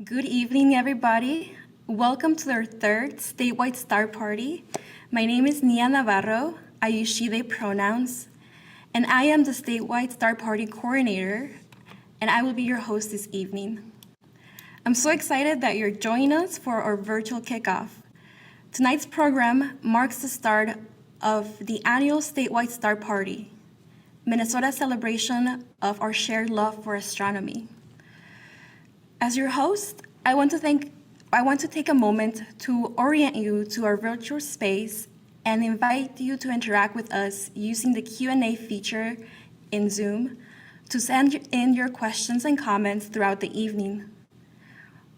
Good evening, everybody. Welcome to our third statewide star party. My name is Nia Navarro. I use she, they pronouns, and I am the statewide star party coordinator, and I will be your host this evening. I'm so excited that you're joining us for our virtual kickoff. Tonight's program marks the start of the annual statewide star party, Minnesota's celebration of our shared love for astronomy. As your host, I want to take a moment to orient you to our virtual space and invite you to interact with us using the Q&A feature in Zoom to send in your questions and comments throughout the evening.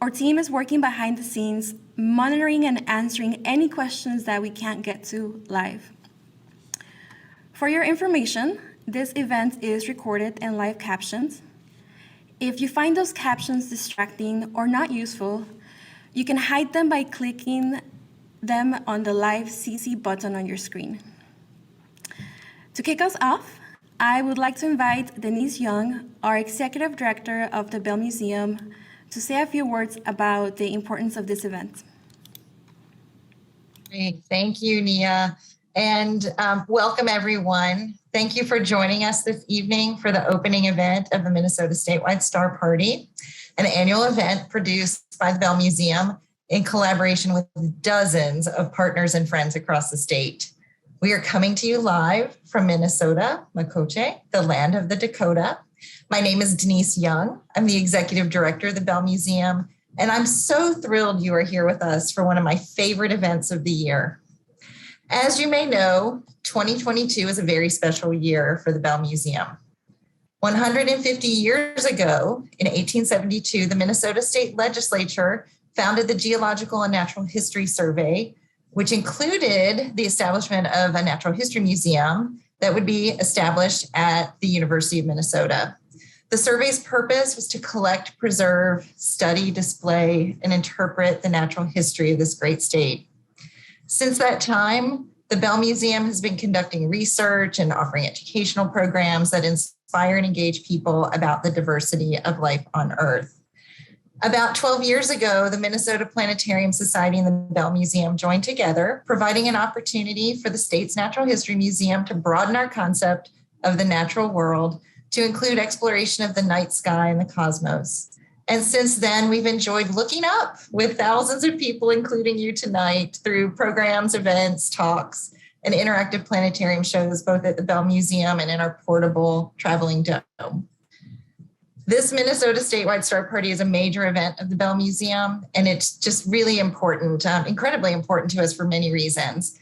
Our team is working behind the scenes, monitoring and answering any questions that we can't get to live. For your information, this event is recorded and live captioned. If you find those captions distracting or not useful, you can hide them by clicking them on the live CC button on your screen. To kick us off, I would like to invite Denise Young, our Executive Director of the Bell Museum, to say a few words about the importance of this event. Great, thank you, Nia, and welcome everyone. Thank you for joining us this evening for the opening event of the Minnesota Statewide Star Party, an annual event produced by the Bell Museum in collaboration with dozens of partners and friends across the state. We are coming to you live from Minnesota, Makoche, the land of the Dakota. My name is Denise Young. I'm the Executive Director of the Bell Museum, and I'm so thrilled you are here with us for one of my favorite events of the year. As you may know, 2022 is a very special year for the Bell Museum. 150 years ago, in 1872, the Minnesota State Legislature founded the Geological and Natural History Survey, which included the establishment of a natural history museum that would be established at the University of Minnesota. The survey's purpose was to collect, preserve, study, display, and interpret the natural history of this great state. Since that time, the Bell Museum has been conducting research and offering educational programs that inspire and engage people about the diversity of life on Earth. About 12 years ago, the Minnesota Planetarium Society and the Bell Museum joined together, providing an opportunity for the state's Natural History Museum to broaden our concept of the natural world to include exploration of the night sky and the cosmos. And since then, we've enjoyed looking up with thousands of people, including you tonight, through programs, events, talks, and interactive planetarium shows, both at the Bell Museum and in our portable traveling dome. This Minnesota Statewide Star Party is a major event of the Bell Museum, and it's just really important, incredibly important to us for many reasons.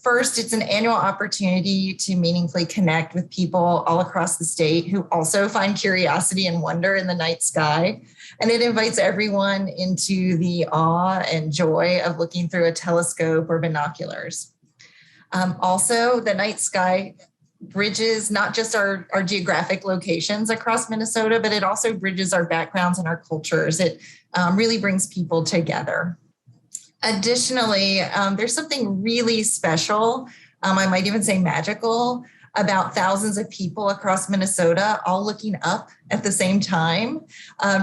First, it's an annual opportunity to meaningfully connect with people all across the state who also find curiosity and wonder in the night sky. And it invites everyone into the awe and joy of looking through a telescope or binoculars. Also, the night sky bridges not just our geographic locations across Minnesota, but it also bridges our backgrounds and our cultures. It really brings people together. Additionally, there's something really special, I might even say magical, about thousands of people across Minnesota all looking up at the same time,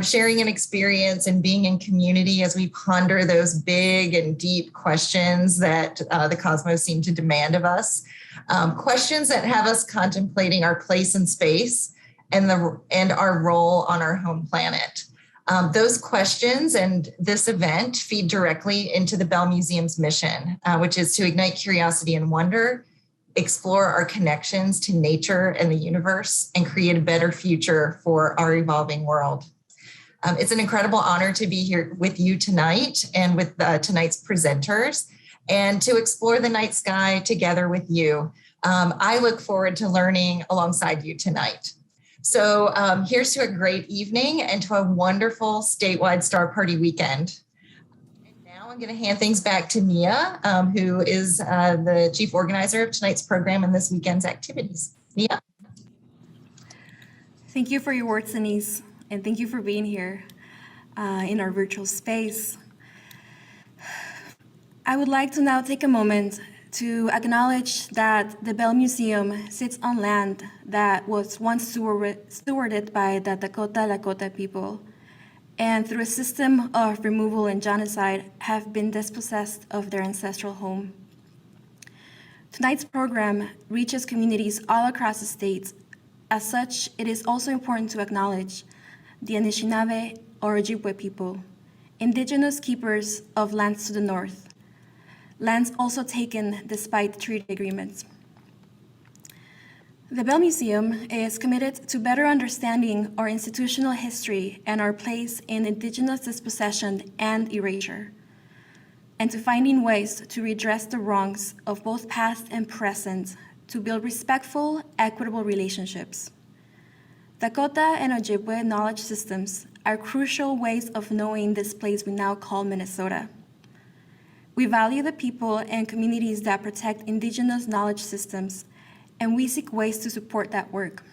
sharing an experience and being in community as we ponder those big and deep questions that the cosmos seem to demand of us. Questions that have us contemplating our place in space and our role on our home planet. Those questions and this event feed directly into the Bell Museum's mission, which is to ignite curiosity and wonder, explore our connections to nature and the universe, and create a better future for our evolving world. It's an incredible honor to be here with you tonight and with tonight's presenters, and to explore the night sky together with you. I look forward to learning alongside you tonight. So here's to a great evening and to a wonderful statewide Star Party weekend. And now I'm going to hand things back to Nia, who is the chief organizer of tonight's program and this weekend's activities. Nia? Thank you for your words, Denise, and thank you for being here in our virtual space. I would like to now take a moment to acknowledge that the Bell Museum sits on land that was once stewarded by the Dakota Lakota people and through a system of removal and genocide have been dispossessed of their ancestral home. Tonight's program reaches communities all across the state. As such, it is also important to acknowledge the Anishinaabe or Ojibwe people, indigenous keepers of lands to the north, lands also taken despite treaty agreements. The Bell Museum is committed to better understanding our institutional history and our place in Indigenous dispossession and erasure, and to finding ways to redress the wrongs of both past and present to build respectful, equitable relationships. Dakota and Ojibwe knowledge systems are crucial ways of knowing this place we now call Minnesota. We value the people and communities that protect Indigenous knowledge systems, and we seek ways to support that work.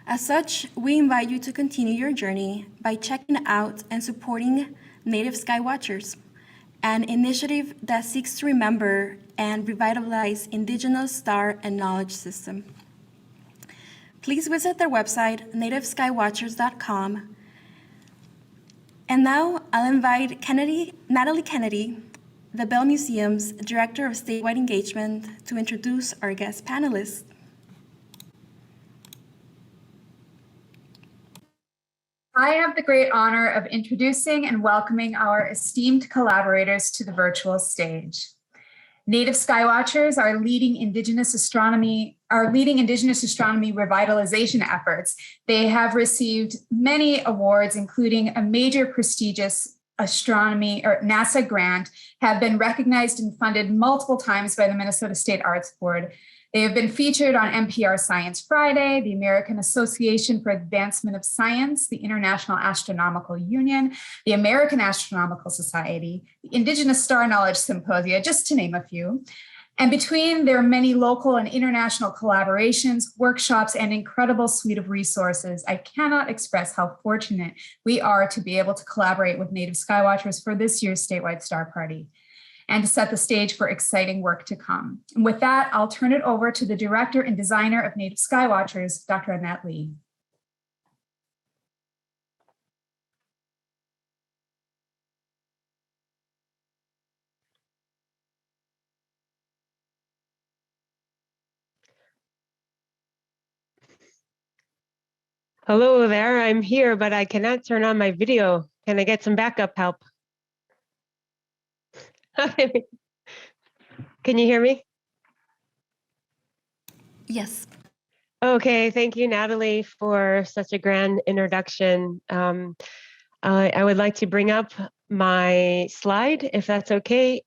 As such, we invite you to continue your journey by checking out and supporting Native Sky Watchers, an initiative that seeks to remember and revitalize Indigenous star and knowledge system. Please visit their website, nativeskywatchers.com. And now I'll invite Natalie Kennedy, the Bell Museum's Director of Statewide Engagement, to introduce our guest panelists. I have the great honor of introducing and welcoming our esteemed collaborators to the virtual stage. Native Sky Watchers are leading Indigenous astronomy revitalization efforts. They have received many awards, including a major prestigious astronomy or NASA grant, have been recognized and funded multiple times by the Minnesota State Arts Board. They have been featured on NPR Science Friday, the American Association for Advancement of Science, the International Astronomical Union, the American Astronomical Society, the Indigenous Star Knowledge Symposia, just to name a few. And between their many local and international collaborations, workshops, and incredible suite of resources, I cannot express how fortunate we are to be able to collaborate with Native Sky Watchers for this year's Statewide Star Party, and to set the stage for exciting work to come. And with that, I'll turn it over to the director and designer of Native Sky Watchers, Dr. Annette Lee. Hello there, I'm here, but I cannot turn on my video. Can I get some backup help? Can you hear me? Yes. Okay, thank you, Natalie, for such a grand introduction. I would like to bring up my slide, if that's okay,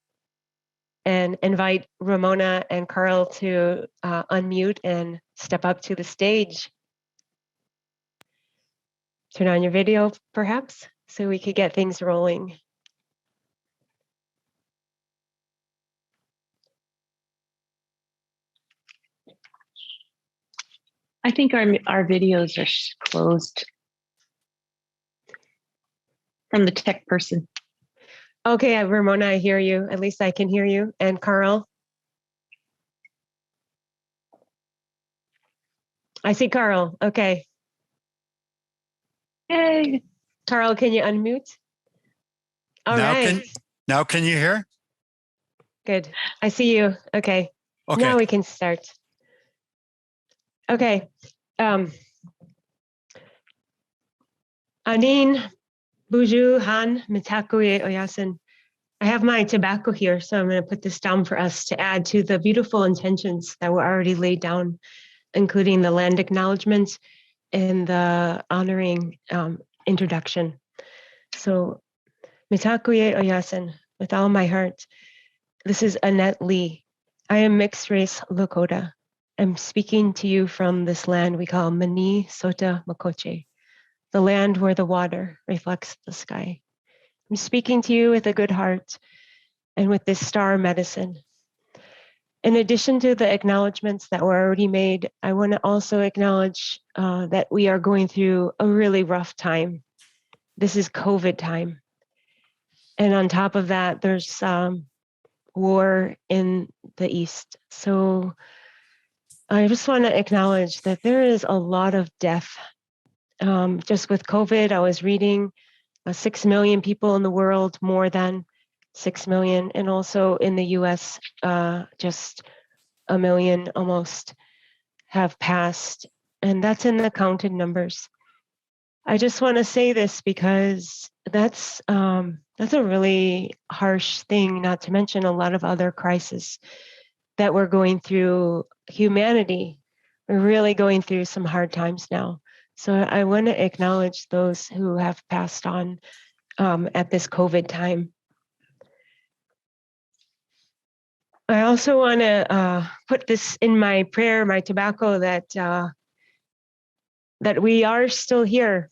and invite Ramona and Carl to unmute and step up to the stage. Turn on your video, perhaps, so we could get things rolling. I think our videos are closed from the tech person. Okay, Ramona, I hear you. At least I can hear you. And Carl? I see Carl. Okay. Hey. Carl, can you unmute? All right. Now can you hear? Good. I see you. Okay. Okay. Now we can start. Okay. Anin, Buju, Han, Mitakuye, Oyasin. I have my tobacco here, so I'm going to put this down for us to add to the beautiful intentions that were already laid down, including the land acknowledgements and the honoring introduction. So, Mitakuye Oyasin, with all my heart, this is Annette Lee. I am mixed race Lakota. I'm speaking to you from this land we call Minnesota Makoche, the land where the water reflects the sky. I'm speaking to you with a good heart and with this star medicine. In addition to the acknowledgements that were already made, I want to also acknowledge that we are going through a really rough time. This is COVID time. And on top of that, there's war in the East. So I just want to acknowledge that there is a lot of death Just with COVID, I was reading 6 million people in the world, more than 6 million, and also in the US, just 1 million almost have passed, and that's in the counted numbers. I just want to say this because that's a really harsh thing, not to mention a lot of other crises that we're going through. Humanity, we're really going through some hard times now. So I want to acknowledge those who have passed on at this COVID time. I also want to put this in my prayer, my tobacco, that we are still here,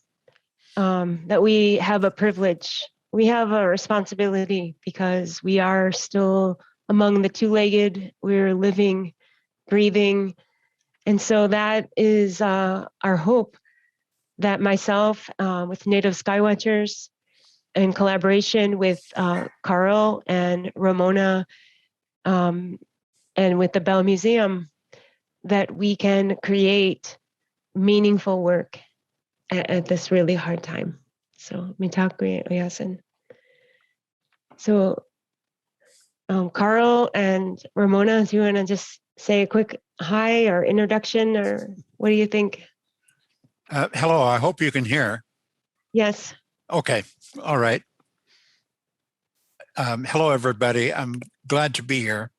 that we have a privilege. We have a responsibility because we are still among the two-legged. We're living, breathing. And so that is our hope, that myself with Native Sky Watchers, in collaboration with Carl and Ramona, and with the Bell Museum, that we can create meaningful work at this really hard time. So, Mitakuye Oyasin. So, Carl and Ramona, do you want to just say a quick hi or introduction, or what do you think? Hello, I hope you can hear. Yes. Okay, all right. Hello, everybody. I'm glad to be here.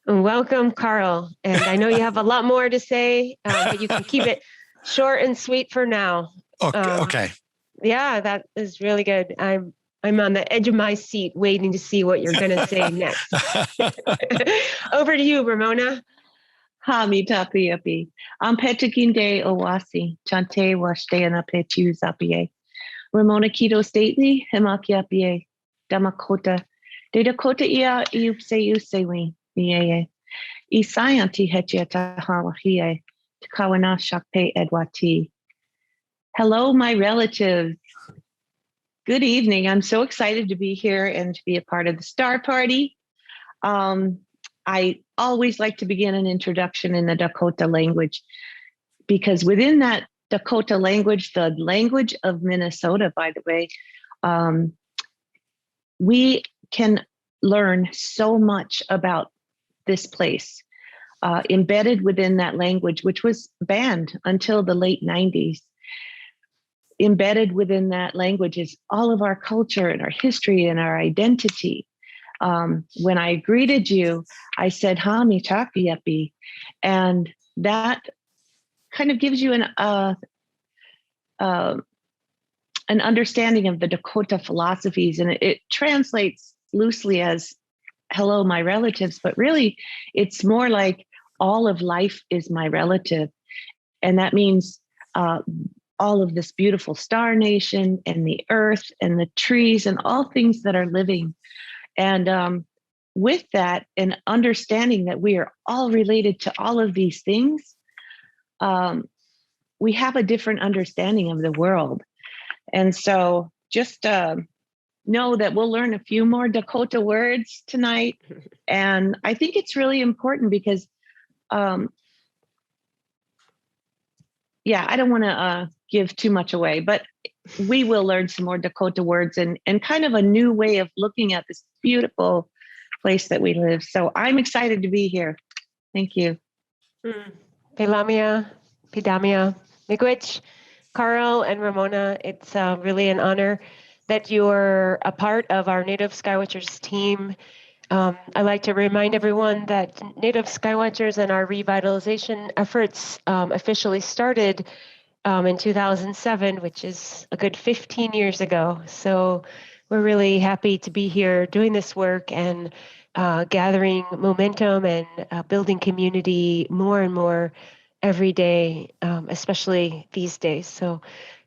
Welcome, Carl. And I know you have a lot more to say, but you can keep it short and sweet for now. Okay. Yeah, that is really good. I'm on the edge of my seat waiting to see what you're going to say next. Over to you, Ramona. Hami tapi api. Petaginde owasi. Chante washteana petu zapie. Ramona Kito Stately, Hemakiapie, Damakota. De Dakota ia iupse usewi. Nieye. Isayanti hetiata hawahie. Takawana shakpe edwati. Hello, my relatives. Good evening. I'm so excited to be here and to be a part of the Star Party. I always like to begin an introduction in the Dakota language, because within that Dakota language, the language of Minnesota, by the way, we can learn so much about this place embedded within that language, which was banned until the late 90s. Embedded within that language is all of our culture and our history and our identity. When I greeted you, I said, Hami Chakiapi, and that kind of gives you an understanding of the Dakota philosophies, and it translates loosely as hello, my relatives, but really it's more like all of life is my relative. And that means all of this beautiful star nation and the earth and the trees and all things that are living. And with that, and understanding that we are all related to all of these things, we have a different understanding of the world. And so just know that we'll learn a few more Dakota words tonight. And I think it's really important because, I don't want to give too much away, but we will learn some more Dakota words and kind of a new way of looking at this beautiful place that we live. So I'm excited to be here. Thank you. Pelamia, Pidamia, Miigwech, Carl and Ramona, it's really an honor that you're a part of our Native Sky Watchers team. I'd like to remind everyone that Native Sky Watchers and our revitalization efforts officially started in 2007, which is a good 15 years ago. So we're really happy to be here doing this work and gathering momentum and building community more and more every day, especially these days. So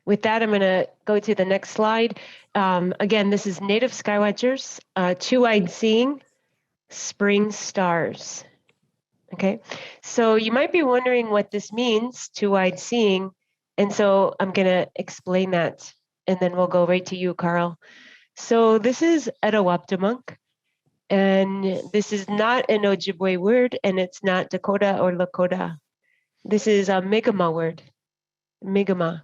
with that, I'm going to go to the next slide. Again, this is Native Sky Watchers, Two-Eyed Seeing Spring Stars. Okay, so you might be wondering what this means, two-eyed seeing. And so I'm going to explain that, and then we'll go right to you, Carl. So this is Etowaptimunk, and this is not an Ojibwe word, and it's not Dakota or Lakota. This is a Mi'kmaq word, Mi'kmaq.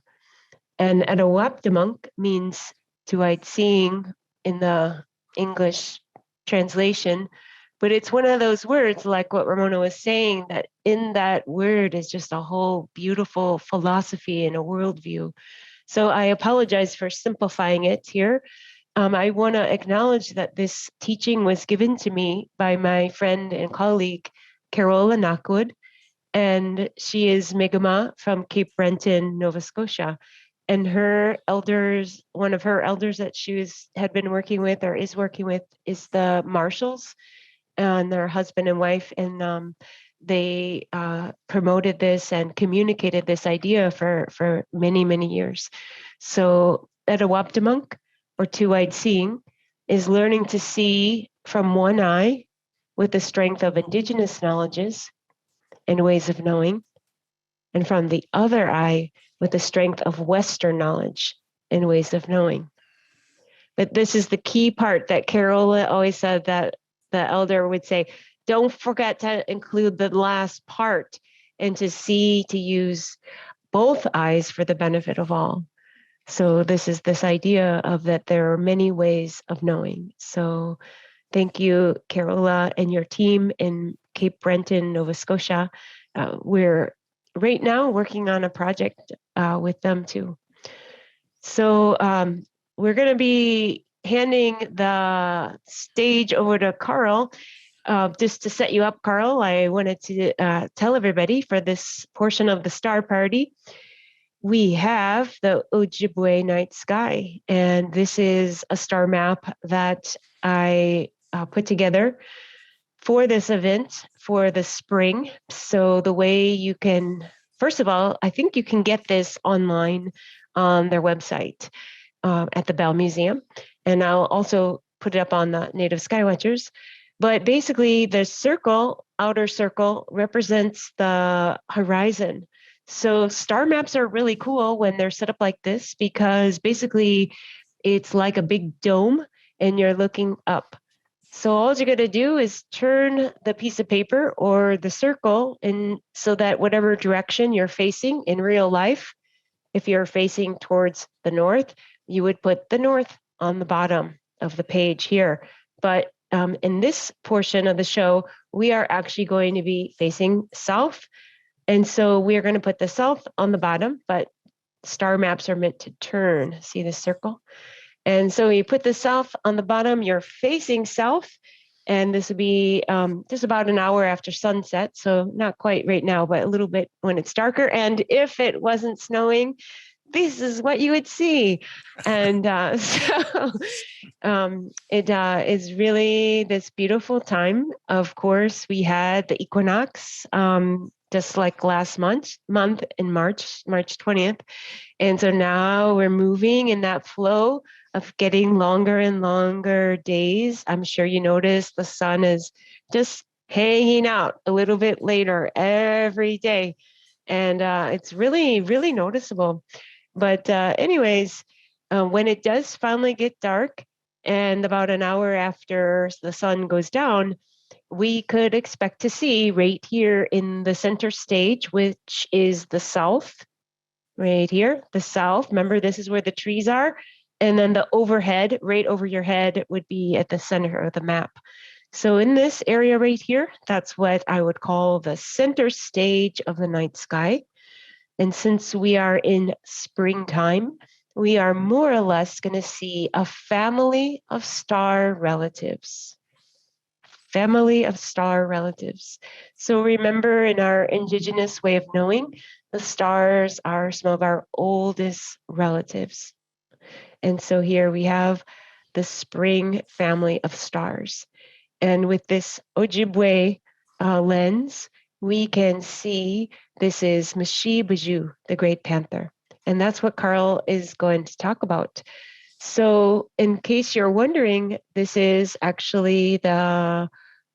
And Etowaptimunk means two-eyed seeing in the English translation, but it's one of those words, like what Ramona was saying, that in that word is just a whole beautiful philosophy and a worldview. So I apologize for simplifying it here. I want to acknowledge that this teaching was given to me by my friend and colleague, Carola Knockwood, and she is Mi'kmaq from Cape Breton, Nova Scotia. And her elders, one of her elders that she had been working with or is working with is the Marshalls, and their husband and wife. And they promoted this and communicated this idea for many, many years. So Etowaptimunk, or two-eyed seeing, is learning to see from one eye with the strength of Indigenous knowledges and ways of knowing, and from the other eye with the strength of Western knowledge and ways of knowing. But this is the key part that Carola always said, that the elder would say, don't forget to include the last part, and to see, to use both eyes for the benefit of all. So this is this idea of that there are many ways of knowing. So thank you, Carola, and your team in Cape Breton, Nova Scotia. We're right now working on a project with them too. So we're going to be handing the stage over to Carl. Just to set you up, Carl, I wanted to tell everybody for this portion of the Star Party, we have the Ojibwe Night Sky, and this is a star map that I put together for this event for the spring. So the way you can, first of all, I think you can get this online on their website at the Bell Museum, and I'll also put it up on the Native Sky Watchers. But basically, the circle, outer circle, represents the horizon. So star maps are really cool when they're set up like this, because basically it's like a big dome and you're looking up. So all you're going to do is turn the piece of paper or the circle, and so that whatever direction you're facing in real life, if you're facing towards the north, you would put the north on the bottom of the page here. But in this portion of the show, we are actually going to be facing south. And so we are going to put the south on the bottom, but star maps are meant to turn. See the circle? And so you put the south on the bottom, you're facing south, and this will be just about an hour after sunset. So not quite right now, but a little bit when it's darker. And if it wasn't snowing, this is what you would see. And so it is really this beautiful time. Of course, we had the equinox just like last month in March 20th. And so now we're moving in that flow of getting longer and longer days. I'm sure you noticed the sun is just hanging out a little bit later every day. And it's really, really noticeable. But anyways, when it does finally get dark, and about an hour after the sun goes down, we could expect to see right here in the center stage, which is the south, right here, the south. Remember, this is where the trees are. And then the overhead, right over your head, would be at the center of the map. So in this area right here, that's what I would call the center stage of the night sky. And since we are in springtime, we are more or less going to see a family of star relatives. Family of star relatives. So remember, in our Indigenous way of knowing, the stars are some of our oldest relatives. And so here we have the spring family of stars. And with this Ojibwe lens, we can see this is Mashibaju, the Great Panther. And that's what Carl is going to talk about. So in case you're wondering, this is actually the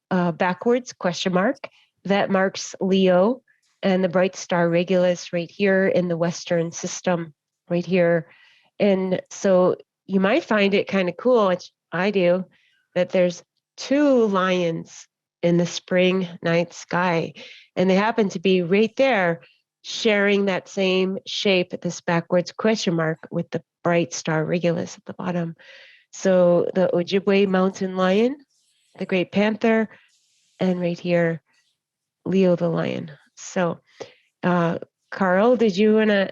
backwards question mark. that marks Leo, and the bright star Regulus right here in the Western system, right here. And so you might find it kind of cool, which I do, that there's two lions in the spring night sky, and they happen to be right there sharing that same shape, this backwards question mark with the bright star Regulus at the bottom. So the Ojibwe mountain lion, the Great Panther, and right here, Leo the lion. So Carl, did you want to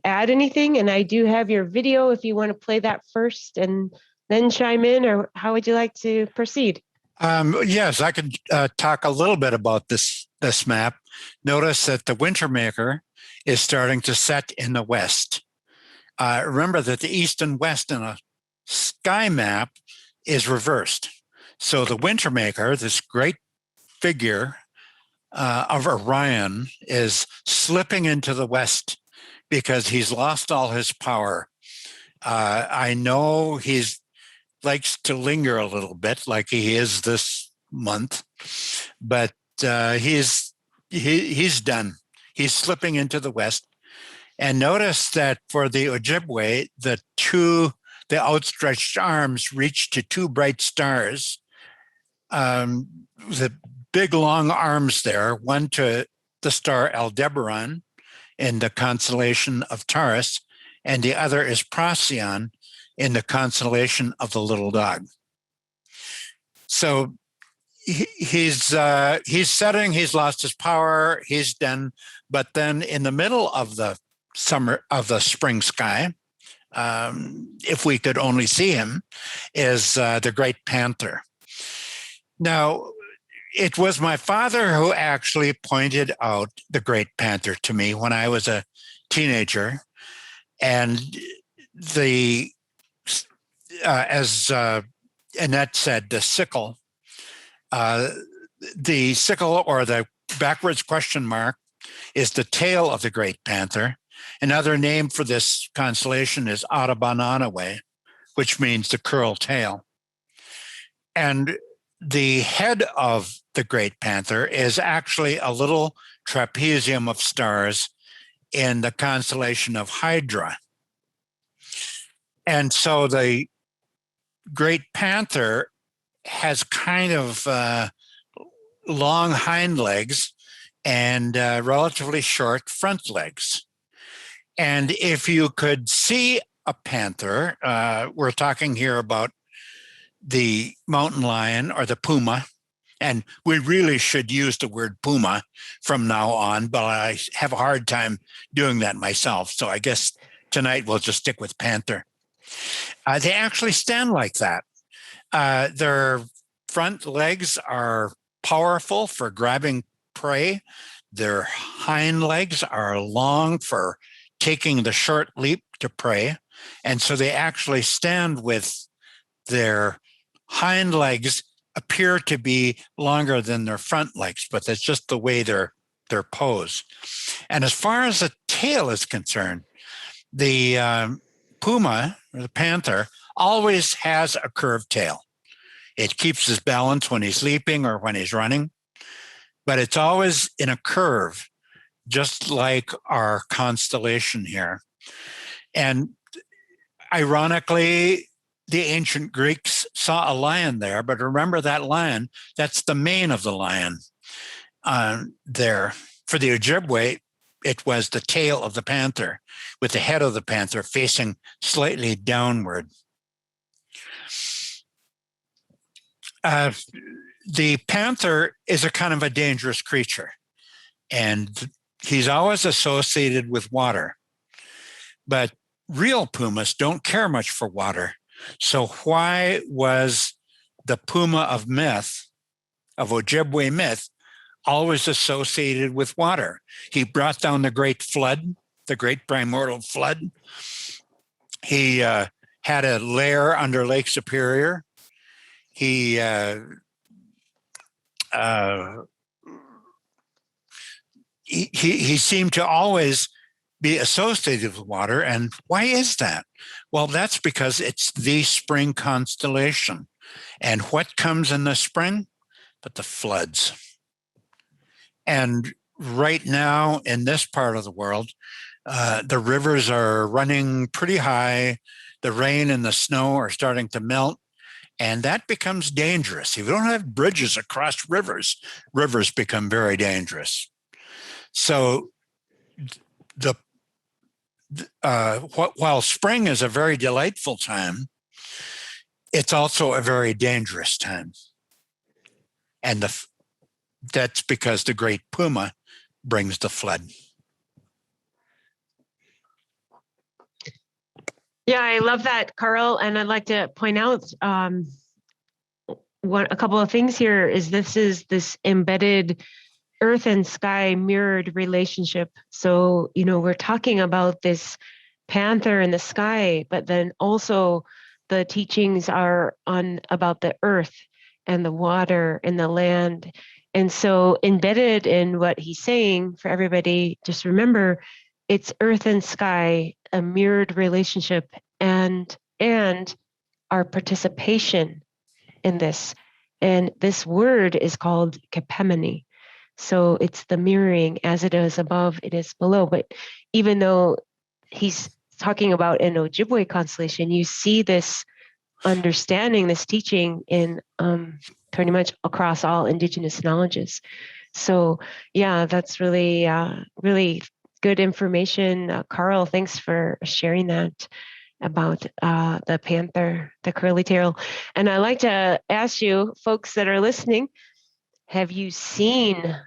add anything? And I do have your video if you want to play that first and then chime in, or how would you like to proceed? Yes, I could talk a little bit about this map. Notice that the winter maker is starting to set in the west. Remember that the east and west in a sky map is reversed. So the winter maker, this great figure of Orion, is slipping into the west because he's lost all his power. I know he's likes to linger a little bit, like he is this month, but he's done. He's slipping into the west. And notice that for the Ojibwe, the outstretched arms reach to two bright stars. The big long arms there, one to the star Aldebaran in the constellation of Taurus, and the other is Procyon in the constellation of the little dog. So he's setting, he's lost his power, he's done. But then in the middle of the spring sky, if we could only see him, is the Great Panther. Now, it was my father who actually pointed out the Great Panther to me when I was a teenager. And as Annette said, the sickle or the backwards question mark is the tail of the Great Panther. Another name for this constellation is Atabananawe, which means the curled tail. And the head of the Great Panther is actually a little trapezium of stars in the constellation of Hydra. And so the Great Panther has kind of long hind legs and relatively short front legs. And if you could see a panther, we're talking here about the mountain lion or the puma, and we really should use the word puma from now on, but I have a hard time doing that myself. So I guess tonight we'll just stick with panther. They actually stand like that. Their front legs are powerful for grabbing prey. Their hind legs are long for taking the short leap to prey. And so they actually stand with their hind legs appear to be longer than their front legs, but that's just the way they're posed. And as far as the tail is concerned, the puma, or the panther, always has a curved tail. It keeps his balance when he's leaping or when he's running, but it's always in a curve, just like our constellation here. And ironically, the ancient Greeks saw a lion there, but remember that lion, that's the mane of the lion there. For the Ojibwe, it was the tail of the panther, with the head of the panther facing slightly downward. The panther is a kind of a dangerous creature, and he's always associated with water. But real pumas don't care much for water. So why was the puma of myth, of Ojibwe myth, always associated with water? He brought down the great flood, the great primordial flood. He had a lair under Lake Superior. He seemed to always be associated with water. And why is that? Well, that's because it's the spring constellation. And what comes in the spring? But the floods. And right now in this part of the world, the rivers are running pretty high. The rain and the snow are starting to melt, and that becomes dangerous. If you don't have bridges across rivers, rivers become very dangerous. So while spring is a very delightful time, it's also a very dangerous time. And that's because the Great Puma brings the flood. Yeah, I love that, Carl. And I'd like to point out a couple of things here is this embedded earth and sky mirrored relationship. So, we're talking about this panther in the sky, but then also the teachings are about the earth and the water and the land. And so embedded in what he's saying for everybody, just remember it's earth and sky, a mirrored relationship, and our participation in this. And this word is called kapemini. So it's the mirroring, as it is above, it is below. But even though he's talking about an Ojibwe constellation, you see this understanding, this teaching in pretty much across all Indigenous knowledges. So yeah, that's really, really good information. Carl, thanks for sharing that about the panther, the curly tail. And I'd like to ask you, folks that are listening, have you seen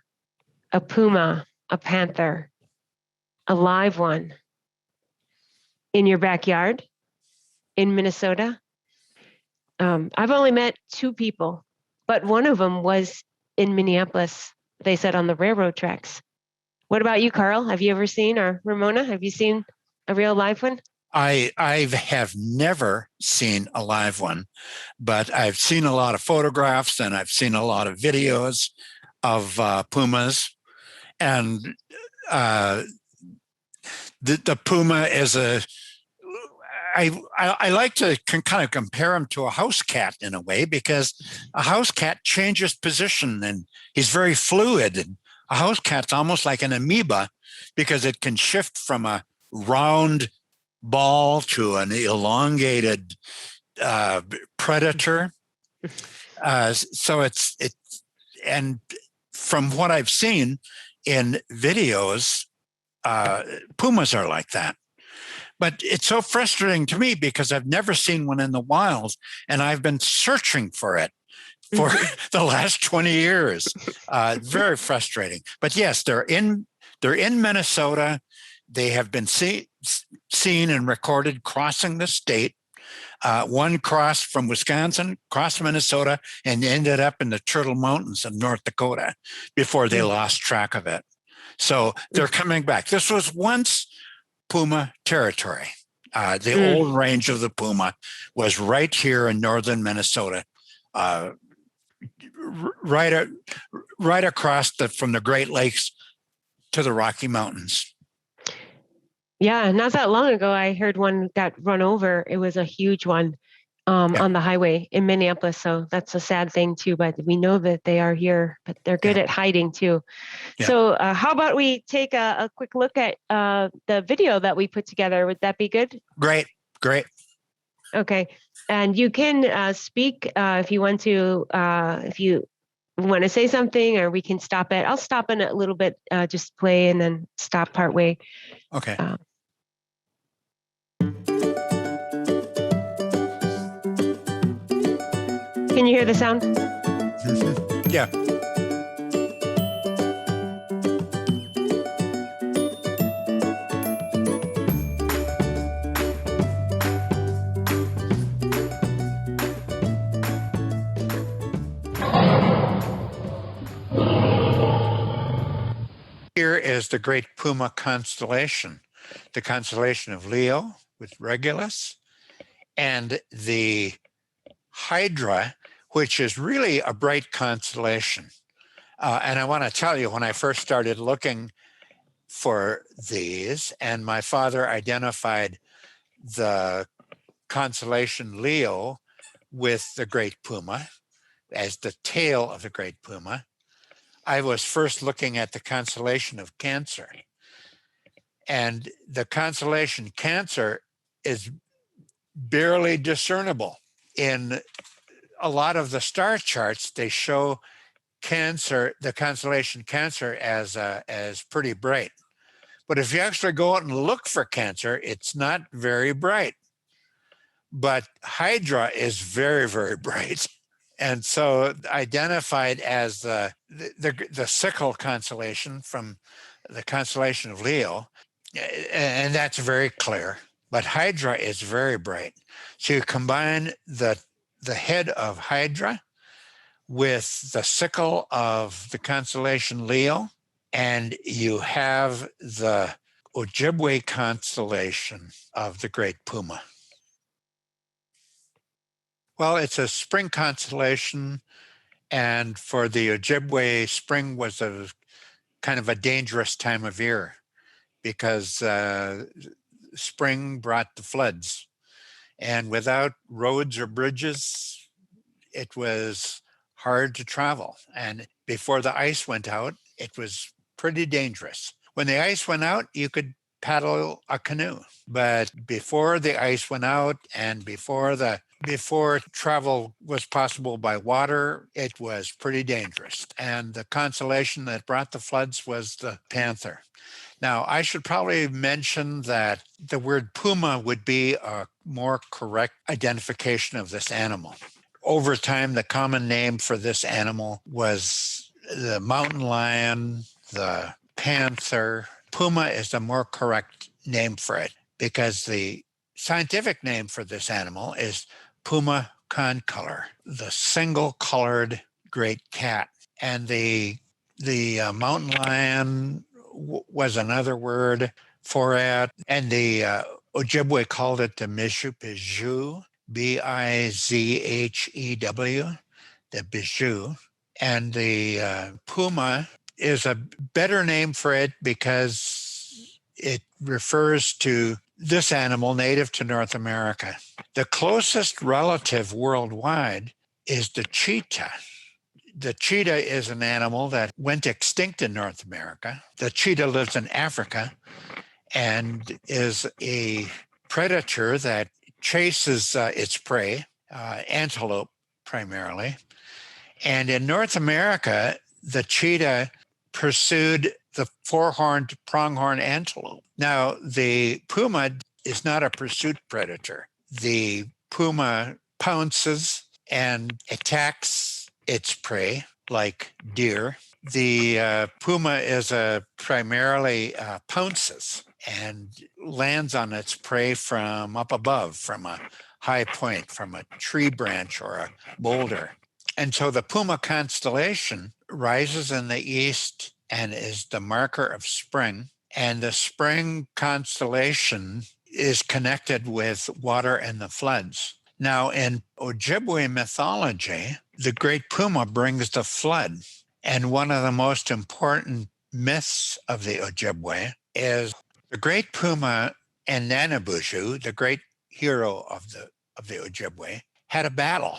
a puma, a panther, a live one in your backyard in Minnesota? I've only met 2 people, but one of them was in Minneapolis, they said on the railroad tracks. What about you, Carl? Have you ever seen, or Ramona, have you seen a real live one? I have never seen a live one, but I've seen a lot of photographs and I've seen a lot of videos of pumas. And the puma is I like to kind of compare him to a house cat in a way, because a house cat changes position and he's very fluid. And a house cat's almost like an amoeba because it can shift from a round ball to an elongated predator. So it's and from what I've seen in videos, pumas are like that. But it's so frustrating to me because I've never seen one in the wild, and I've been searching for it for the last 20 years. Very frustrating. But yes, they're in Minnesota. They have been seen and recorded crossing the state. One crossed from Wisconsin, crossed Minnesota, and ended up in the Turtle Mountains of North Dakota before they lost track of it. So they're coming back. This was once puma territory. The old range of the puma was right here in northern Minnesota, right across from the Great Lakes to the Rocky Mountains. Yeah, not that long ago, I heard one got run over. It was a huge one on the highway in Minneapolis. So that's a sad thing too, but we know that they are here, but they're good at hiding too. Yeah. So how about we take a quick look at the video that we put together? Would that be good? Great. Okay. And you can speak if you want to, say something, or we can stop it. I'll stop in a little bit, just play and then stop partway. Okay. Can you hear the sound? Yeah. Here is the Great Puma constellation, the constellation of Leo with Regulus, and the Hydra, which is really a bright constellation. And I want to tell you, when I first started looking for these, and my father identified the constellation Leo with the Great Puma as the tail of the Great Puma, I was first looking at the constellation of Cancer. And the constellation Cancer is barely discernible. In a lot of the star charts, they show Cancer, the constellation Cancer, as pretty bright. But if you actually go out and look for Cancer, it's not very bright. But Hydra is very, very bright. And so identified as the sickle constellation from the constellation of Leo, and that's very clear. But Hydra is very bright. So you combine the head of Hydra with the sickle of the constellation Leo, and you have the Ojibwe constellation of the Great Puma. Well, it's a spring constellation, and for the Ojibwe, spring was a kind of a dangerous time of year because spring brought the floods. And without roads or bridges, it was hard to travel. And before the ice went out, it was pretty dangerous. When the ice went out, you could paddle a canoe. But before the ice went out and before travel was possible by water, it was pretty dangerous. And the constellation that brought the floods was the Panther. Now, I should probably mention that the word puma would be a more correct identification of this animal. Over time, the common name for this animal was the mountain lion, the panther. Puma is the more correct name for it because the scientific name for this animal is Puma concolor, the single-colored great cat. And the mountain lion was another word for it. And the Ojibwe called it the Bijou, Bizhew, the Bijou. And the Puma is a better name for it because it refers to this animal native to North America. The closest relative worldwide is the cheetah. The cheetah is an animal that went extinct in North America. The cheetah lives in Africa and is a predator that chases its prey, antelope primarily. And in North America, the cheetah pursued the four-horned pronghorn antelope. Now, the puma is not a pursuit predator. The puma pounces and attacks its prey, like deer. The puma is primarily pounces and lands on its prey from up above, from a high point, from a tree branch or a boulder. And so the Puma constellation rises in the east and is the marker of spring. And the spring constellation is connected with water and the floods. Now, in Ojibwe mythology, the Great Puma brings the flood. And one of the most important myths of the Ojibwe is the Great Puma and Nanabuju, the great hero of the Ojibwe, had a battle.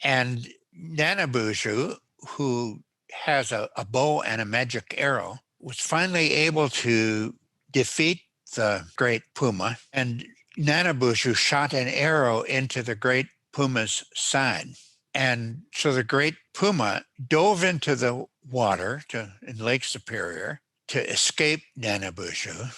And Nanabuju, who has a bow and a magic arrow, was finally able to defeat the Great Puma. And Nanabuju shot an arrow into the Great Puma's side. And so the Great Puma dove into the water in Lake Superior to escape Nanabuju.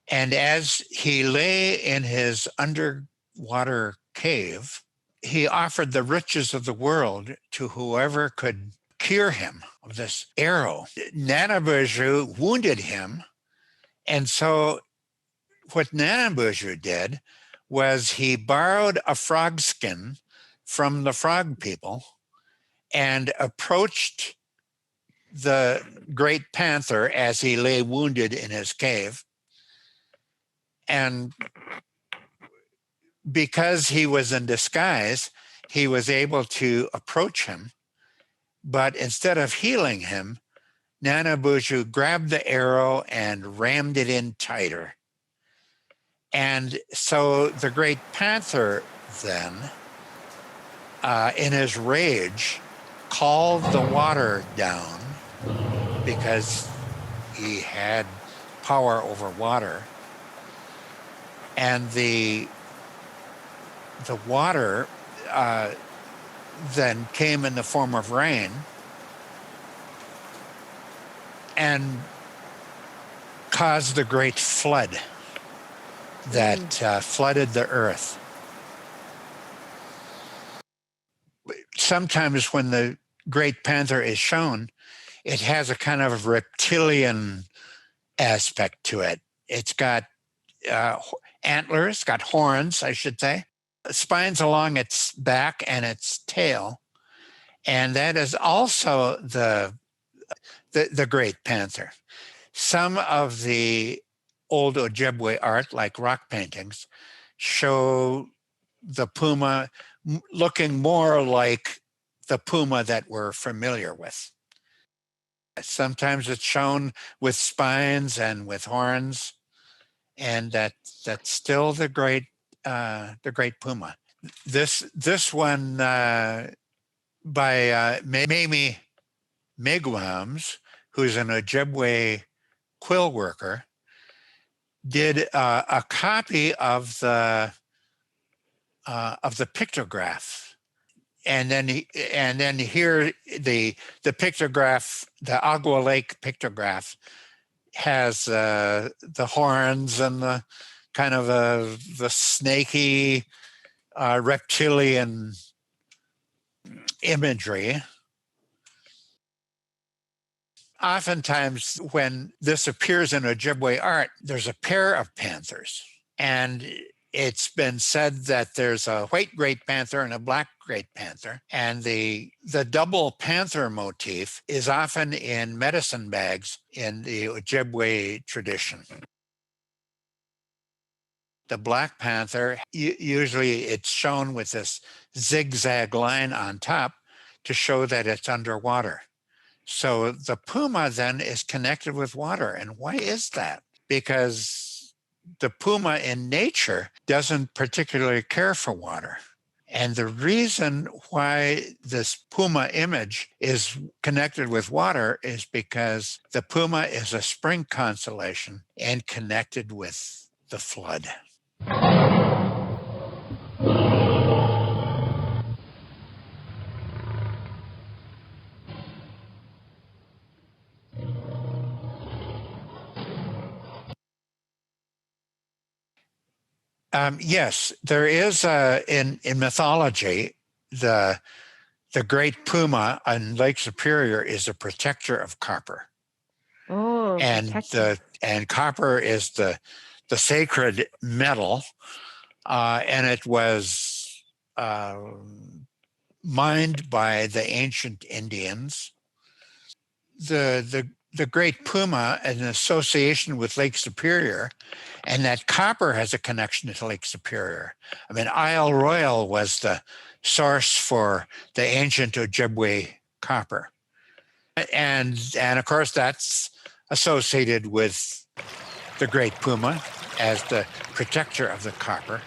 And as he lay in his underwater cave, he offered the riches of the world to whoever could cure him of this arrow. Nanabuju wounded him. And so what Nanabuju did was he borrowed a frog skin from the frog people and approached the Great Panther as he lay wounded in his cave. And because he was in disguise, he was able to approach him. But instead of healing him, Nanabuju grabbed the arrow and rammed it in tighter. And so the Great Panther then, in his rage, called the water down because he had power over water. And the water then came in the form of rain and caused the great flood that flooded the earth. Sometimes when the Great Panther is shown, it has a kind of reptilian aspect to it. It's got antlers, got horns, I should say, spines along its back and its tail. And that is also the Great Panther. Some of the old Ojibwe art, like rock paintings, show the puma looking more like the puma that we're familiar with. Sometimes it's shown with spines and with horns, and that's still the great puma. This one by Mamie Migwams, who's an Ojibwe quill worker, did a copy of the pictograph, and then here the pictograph, the Agua Lake pictograph, has the horns and the kind of the snaky reptilian imagery. Oftentimes, when this appears in Ojibwe art, there's a pair of panthers, and it's been said that there's a white great panther and a black great panther, and the double panther motif is often in medicine bags in the Ojibwe tradition. The black panther, usually it's shown with this zigzag line on top to show that it's underwater. So the puma then is connected with water. And why is that? Because the puma in nature doesn't particularly care for water. And the reason why this puma image is connected with water is because the puma is a spring constellation and connected with the flood. Yes, there is in mythology, the Great Puma on Lake Superior is a protector of copper. Oh, and copper is the sacred metal, and it was mined by the ancient Indians. The Great Puma, an association with Lake Superior, and that copper has a connection to Lake Superior. I mean, Isle Royal was the source for the ancient Ojibwe copper. And of course, that's associated with the Great Puma as the protector of the copper.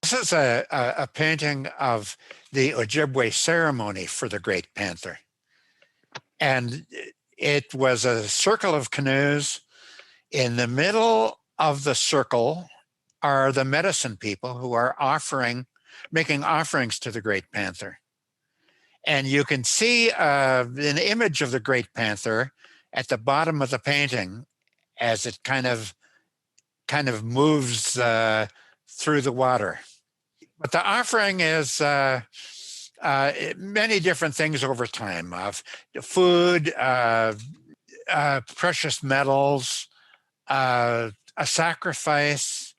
This is a painting of the Ojibwe ceremony for the Great Panther. And it was a circle of canoes. In the middle of the circle are the medicine people who are making offerings to the Great Panther. And you can see an image of the Great Panther at the bottom of the painting as it kind of moves through the water. But the offering is many different things over time, of food, precious metals, a sacrifice.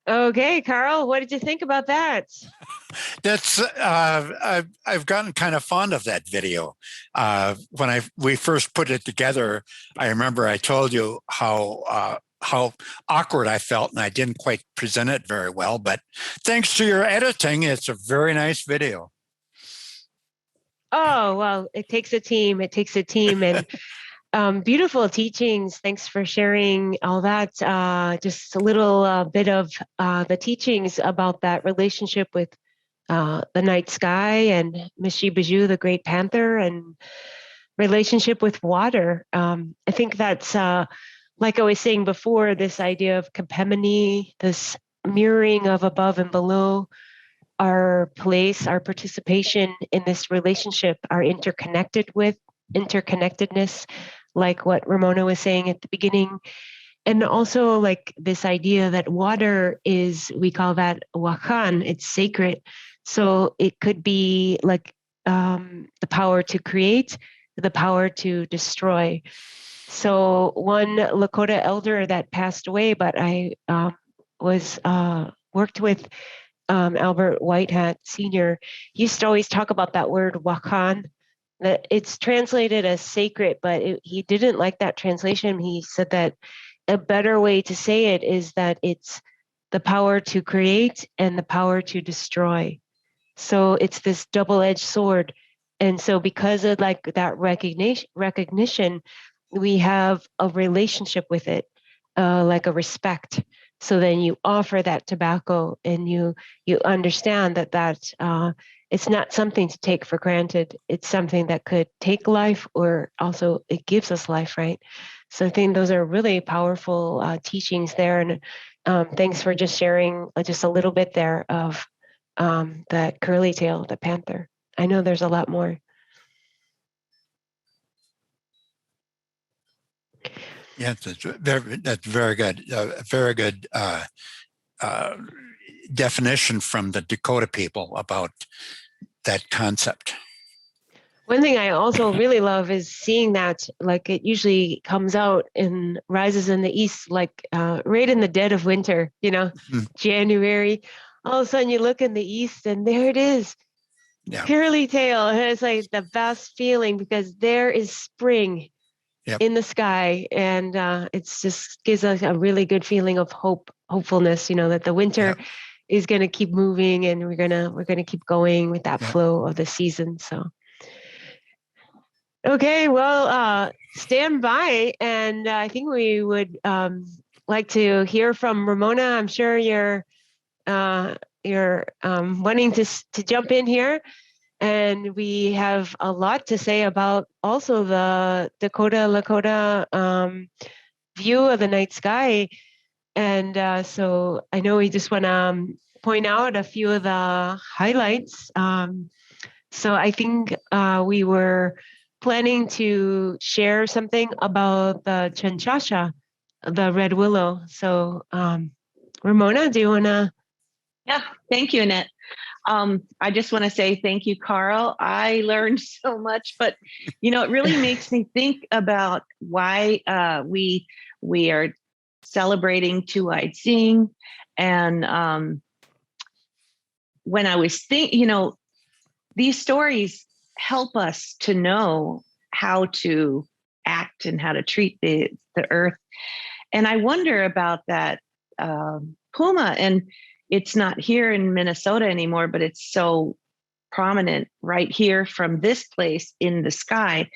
Okay, Carl, what did you think about that? That's I've gotten kind of fond of that video. When we first put it together, I remember I told you how awkward I felt, and I didn't quite present it very well. But thanks to your editing, it's a very nice video. Oh, well, it takes a team. It takes a team, and beautiful teachings. Thanks for sharing all that. Just a little bit of the teachings about that relationship with the night sky and Mishibaju, the Great Panther, and relationship with water. I think that's, like I was saying before, this idea of Kepemone, this mirroring of above and below, our place, our participation in this relationship, our interconnectedness, like what Ramona was saying at the beginning. And also like this idea that water is, we call that wakan, it's sacred. So it could be like the power to create, the power to destroy. So one Lakota elder that passed away, but I worked with Albert Whitehat Sr., used to always talk about that word wakan, that it's translated as sacred, but he didn't like that translation. He said that a better way to say it is that it's the power to create and the power to destroy. So it's this double-edged sword. And so because of like that recognition, we have a relationship with it, like a respect. So then you offer that tobacco, and you understand that it's not something to take for granted. It's something that could take life, or also it gives us life, right? So I think those are really powerful teachings there. And thanks for just sharing just a little bit there of the curly tail, the panther. I know there's a lot more. Yeah, that's very good. Very good definition from the Dakota people about that concept. One thing I also really love is seeing that, like, it usually comes out and rises in the east, like right in the dead of winter, January. All of a sudden you look in the east and there it is, curly tail. And it's like the best feeling, because there is spring in the sky, and it's just gives us a really good feeling of hopefulness, that the winter is going to keep moving, and we're gonna keep going with that flow of the season. So. Okay, well, stand by, and I think we would like to hear from Ramona. I'm sure you're wanting to jump in here, and we have a lot to say about also the Lakota view of the night sky, and so I know we just want to point out a few of the highlights. So I think we were planning to share something about the chanchasha, the red willow. So, Ramona, do you want to? Yeah, thank you, Annette. I just want to say thank you, Carl. I learned so much, but it really makes me think about why we are celebrating Two-Eyed Seeing, and when I was thinking, these stories help us to know how to act and how to treat the earth. And I wonder about that puma, and it's not here in Minnesota anymore, but it's so prominent right here from this place in the sky.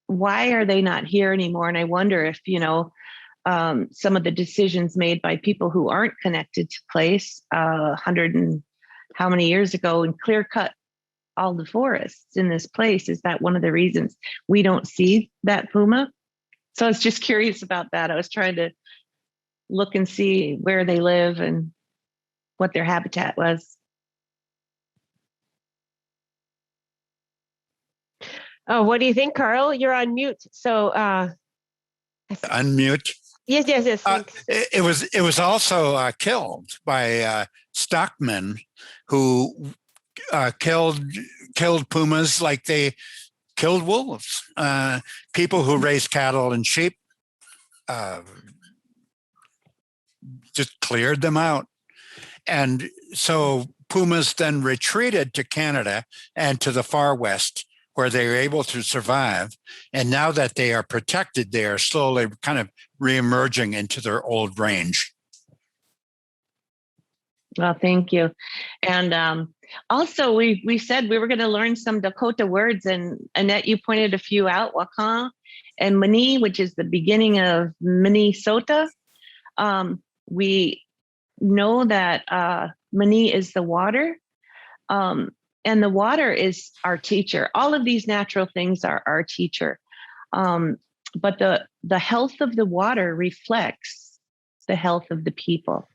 Why are they not here anymore? And I wonder if, some of the decisions made by people who aren't connected to place 100 and how many years ago and clear cut all the forests in this place, is that one of the reasons we don't see that puma? So I was just curious about that. I was trying to look and see where they live and what their habitat was. Oh, what do you think, Carl? You're on mute. So Unmute. Yes. It was also killed by stockmen who killed pumas like they killed wolves. People who raise cattle and sheep just cleared them out. And so pumas then retreated to Canada and to the far west, where they were able to survive. And now that they are protected, they are slowly kind of reemerging into their old range. Well, thank you. And also, we said we were going to learn some Dakota words, and Annette, you pointed a few out, Wakan and Mani, which is the beginning of Minnesota. We know that Mani is the water, and the water is our teacher. All of these natural things are our teacher. But the health of the water reflects the health of the people.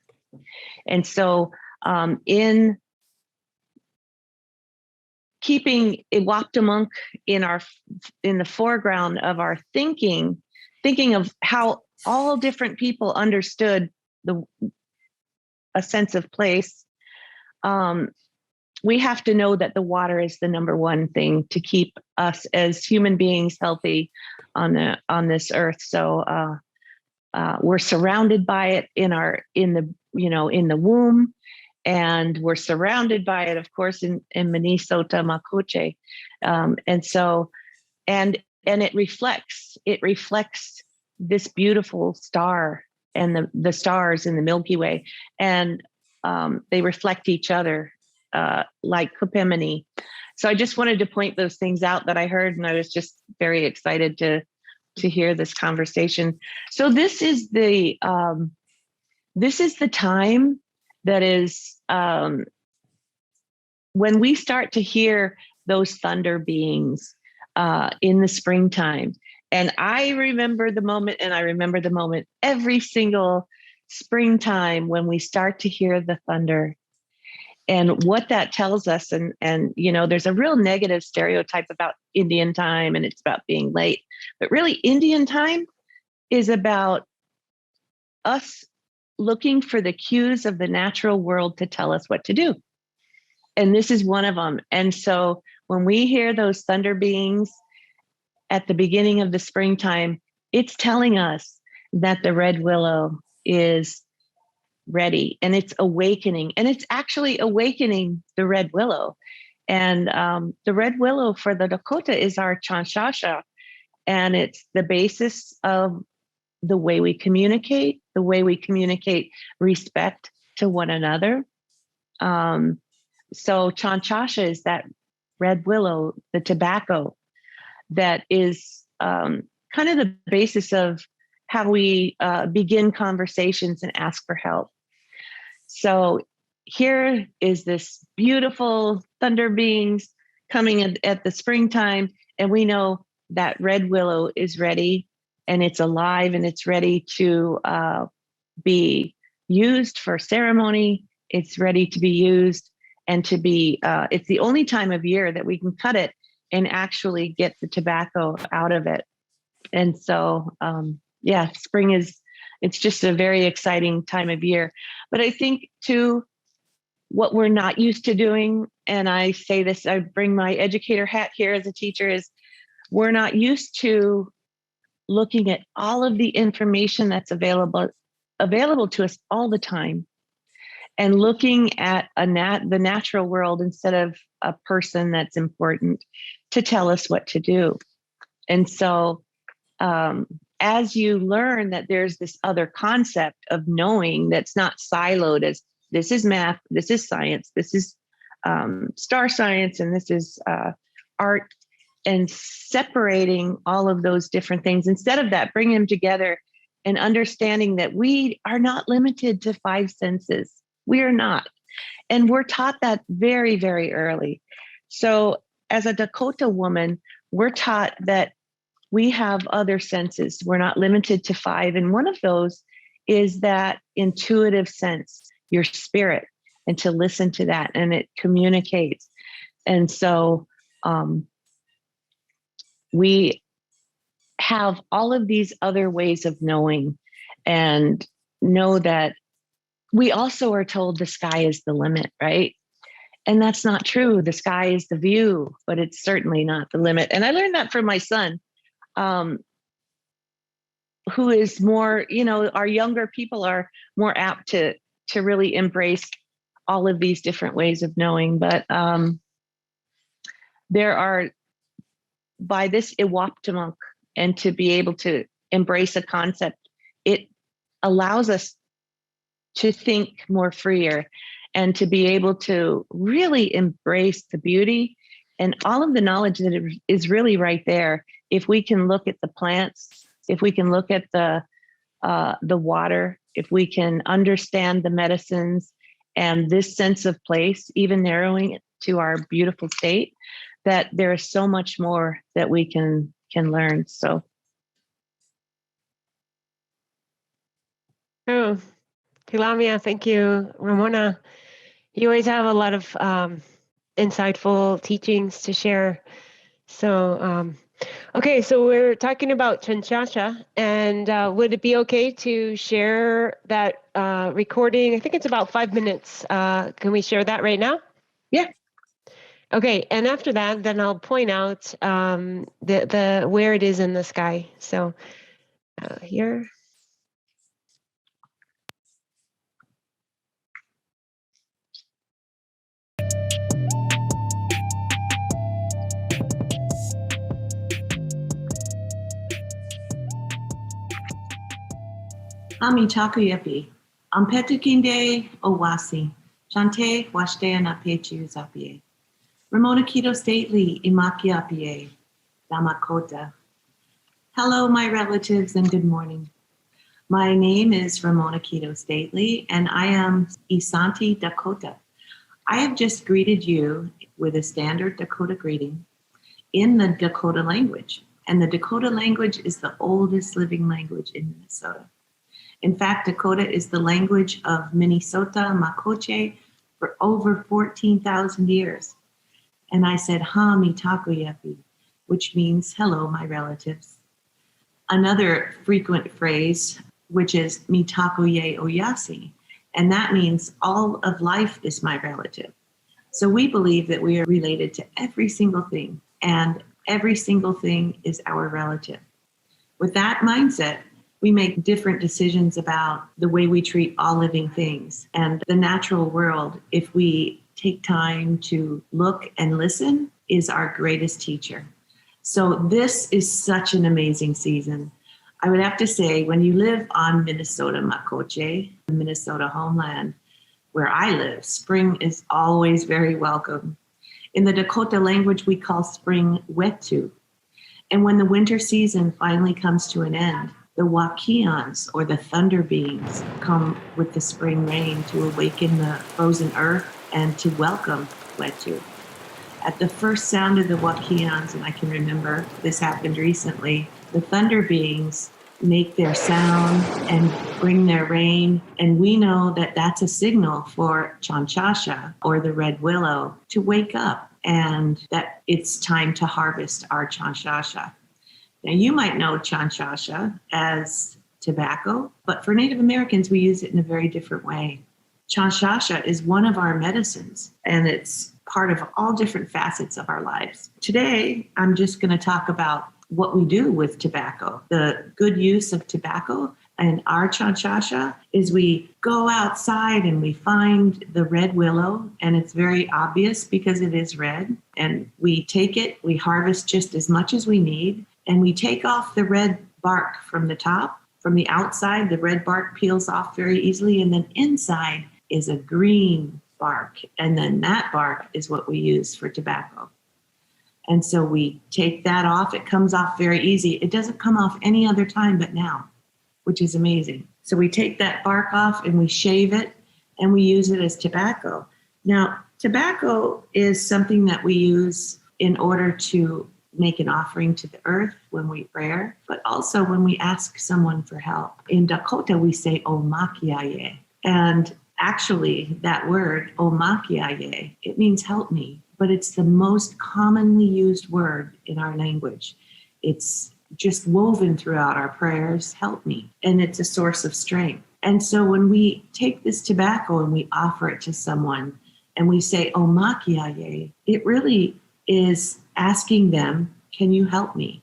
And so in keeping Iwaktumunk in the foreground of our thinking of how all different people understood a sense of place, we have to know that the water is the number one thing to keep us as human beings healthy on this earth. So we're surrounded by it in the womb, and we're surrounded by it, of course, in Minnesota, Makoche. And it reflects this beautiful star and the stars in the Milky Way, and they reflect each other like Kupemini. So I just wanted to point those things out that I heard, and I was just very excited to hear this conversation. So this is the time that is when we start to hear those thunder beings in the springtime. And I remember the moment every single springtime when we start to hear the thunder. And what that tells us, and there's a real negative stereotype about Indian time, and it's about being late. But really, Indian time is about us looking for the cues of the natural world to tell us what to do. And this is one of them. And so when we hear those thunder beings at the beginning of the springtime, it's telling us that the red willow is ready, and it's awakening, and it's actually awakening the red willow. And the red willow for the Dakota is our chanshasha, and it's the basis of the way we communicate respect to one another. So chanshasha is that red willow, the tobacco, that is kind of the basis of how we begin conversations and ask for help. So here is this beautiful thunder beings coming at the springtime, and we know that red willow is ready, and it's alive, and it's ready to be used for ceremony. It's ready to be used and to be, it's the only time of year that we can cut it and actually get the tobacco out of it. And so, spring it's just a very exciting time of year. But I think too, what we're not used to doing, and I say this, I bring my educator hat here as a teacher, is we're not used to looking at all of the information that's available to us all the time, and looking at the natural world instead of a person that's important to tell us what to do. And so as you learn that there's this other concept of knowing that's not siloed as this is math, this is science, this is star science, and this is art, and separating all of those different things, instead of that, bring them together and understanding that we are not limited to five senses. We are not. And we're taught that very, very early. So as a Dakota woman, we're taught that we have other senses. We're not limited to five. And one of those is that intuitive sense, your spirit, and to listen to that, and it communicates. And so we have all of these other ways of knowing, and know that we also are told the sky is the limit, right? And that's not true. The sky is the view, but it's certainly not the limit. And I learned that from my son, who is more, our younger people are more apt to really embrace all of these different ways of knowing. But there are, by this Iwaptamunk, and to be able to embrace a concept, it allows us to think more freer and to be able to really embrace the beauty and all of the knowledge that is really right there. If we can look at the plants, if we can look at the water, if we can understand the medicines and this sense of place, even narrowing it to our beautiful state, that there is so much more that we can learn. So. Oh, Pilamia, thank you. Ramona, you always have a lot of insightful teachings to share. So, okay, so we're talking about Chanchasha, and would it be okay to share that recording? I think it's about 5 minutes. Can we share that right now? Yeah. Okay, and after that, then I'll point out the where it is in the sky. So here. Ami Takuyepi, Ampetukinde Owasi, Chante Washte Anapechu Zapie, Ramona Kito Stately Imakiapie, Damakota. Hello, my relatives, and good morning. My name is Ramona Kito Stately, and I am Isanti Dakota. I have just greeted you with a standard Dakota greeting in the Dakota language, and the Dakota language is the oldest living language in Minnesota. In fact, Dakota is the language of Minnesota Makoche for over 14,000 years. And I said, Ha mi takuyepi, which means hello, my relatives. Another frequent phrase, which is mi takuye oyasi, and that means all of life is my relative. So we believe that we are related to every single thing, and every single thing is our relative. With that mindset, we make different decisions about the way we treat all living things. And the natural world, if we take time to look and listen, is our greatest teacher. So this is such an amazing season. I would have to say, when you live on Minnesota Makoche, the Minnesota homeland, where I live, spring is always very welcome. In the Dakota language, we call spring wetu. And when the winter season finally comes to an end, the Wakians, or the thunder beings, come with the spring rain to awaken the frozen earth and to welcome Wetu. At the first sound of the Wakians, and I can remember this happened recently, the thunder beings make their sound and bring their rain, and we know that that's a signal for Chanchasha, or the red willow, to wake up, and that it's time to harvest our Chanchasha. Now, you might know Chanchasha as tobacco, but for Native Americans, we use it in a very different way. Chanchasha is one of our medicines, and it's part of all different facets of our lives. Today, I'm just going to talk about what we do with tobacco. The good use of tobacco and our Chanchasha is we go outside and we find the red willow, and it's very obvious because it is red, and we take it, we harvest just as much as we need, and we take off the red bark from the top. From the outside, the red bark peels off very easily, and then inside is a green bark, and then that bark is what we use for tobacco. And so we take that off. It comes off very easy. It doesn't come off any other time but now, which is amazing. So we take that bark off and we shave it, and we use it as tobacco. Now, tobacco is something that we use in order to make an offering to the earth when we pray, but also when we ask someone for help. In Dakota, we say omakiaye. And actually, that word, omakiaye, it means help me, but it's the most commonly used word in our language. It's just woven throughout our prayers, help me, and it's a source of strength. And so when we take this tobacco and we offer it to someone and we say omakiaye, it really is asking them, can you help me?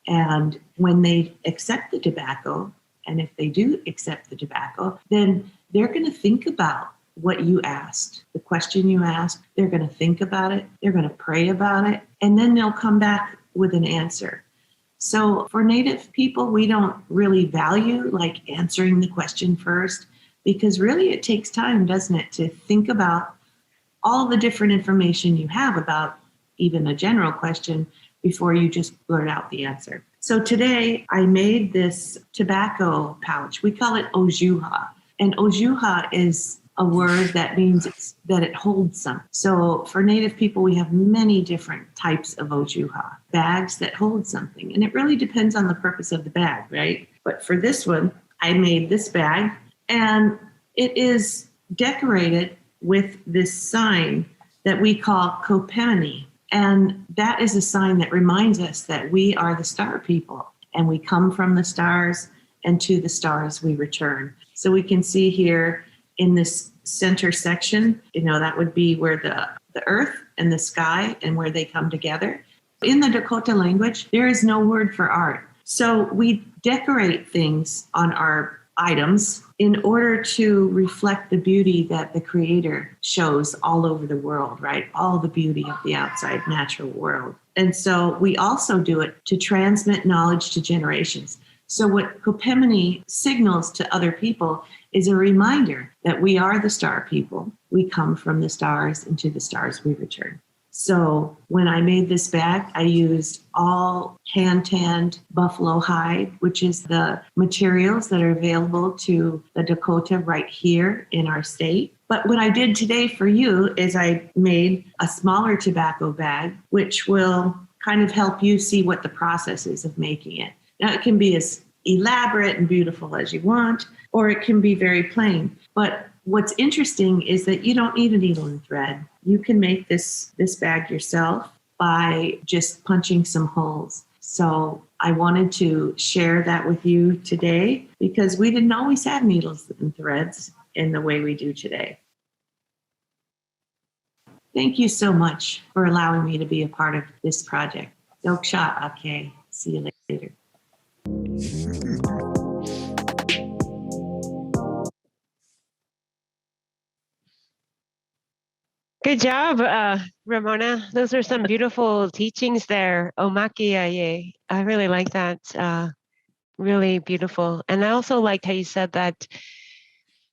And when they accept the tobacco, and if they do accept the tobacco, then they're going to think about what you asked, the question you asked. They're going to think about it. They're going to pray about it. And then they'll come back with an answer. So for Native people, we don't really value like answering the question first, because really it takes time, doesn't it, to think about all the different information you have about even a general question before you just blurt out the answer. So today I made this tobacco pouch. We call it Ojuha. And Ojuha is a word that means that it holds some. So for Native people, we have many different types of Ojuha, bags that hold something. And it really depends on the purpose of the bag, right? But for this one, I made this bag, and it is decorated with this sign that we call Kopemini. And that is a sign that reminds us that we are the star people, and we come from the stars, and to the stars we return. So we can see here in this center section, that would be where the earth and the sky and where they come together. In the Dakota language, there is no word for art. So we decorate things on our items in order to reflect the beauty that the Creator shows all over the world, right? All the beauty of the outside natural world. And so we also do it to transmit knowledge to generations. So what Kopemini signals to other people is a reminder that we are the star people. We come from the stars, and to the stars we return. So when I made this bag, I used all hand-tanned buffalo hide, which is the materials that are available to the Dakota right here in our state. But what I did today for you is I made a smaller tobacco bag, which will kind of help you see what the process is of making it. Now, it can be as elaborate and beautiful as you want, or it can be very plain. But what's interesting is that you don't need a needle and thread. You can make this bag yourself by just punching some holes. So I wanted to share that with you today, because we didn't always have needles and threads in the way we do today. Thank you so much for allowing me to be a part of this project. Doksha Ake. See you later. Good job, Ramona. Those are some beautiful teachings there. Omakiaye. I really like that. Really beautiful. And I also liked how you said that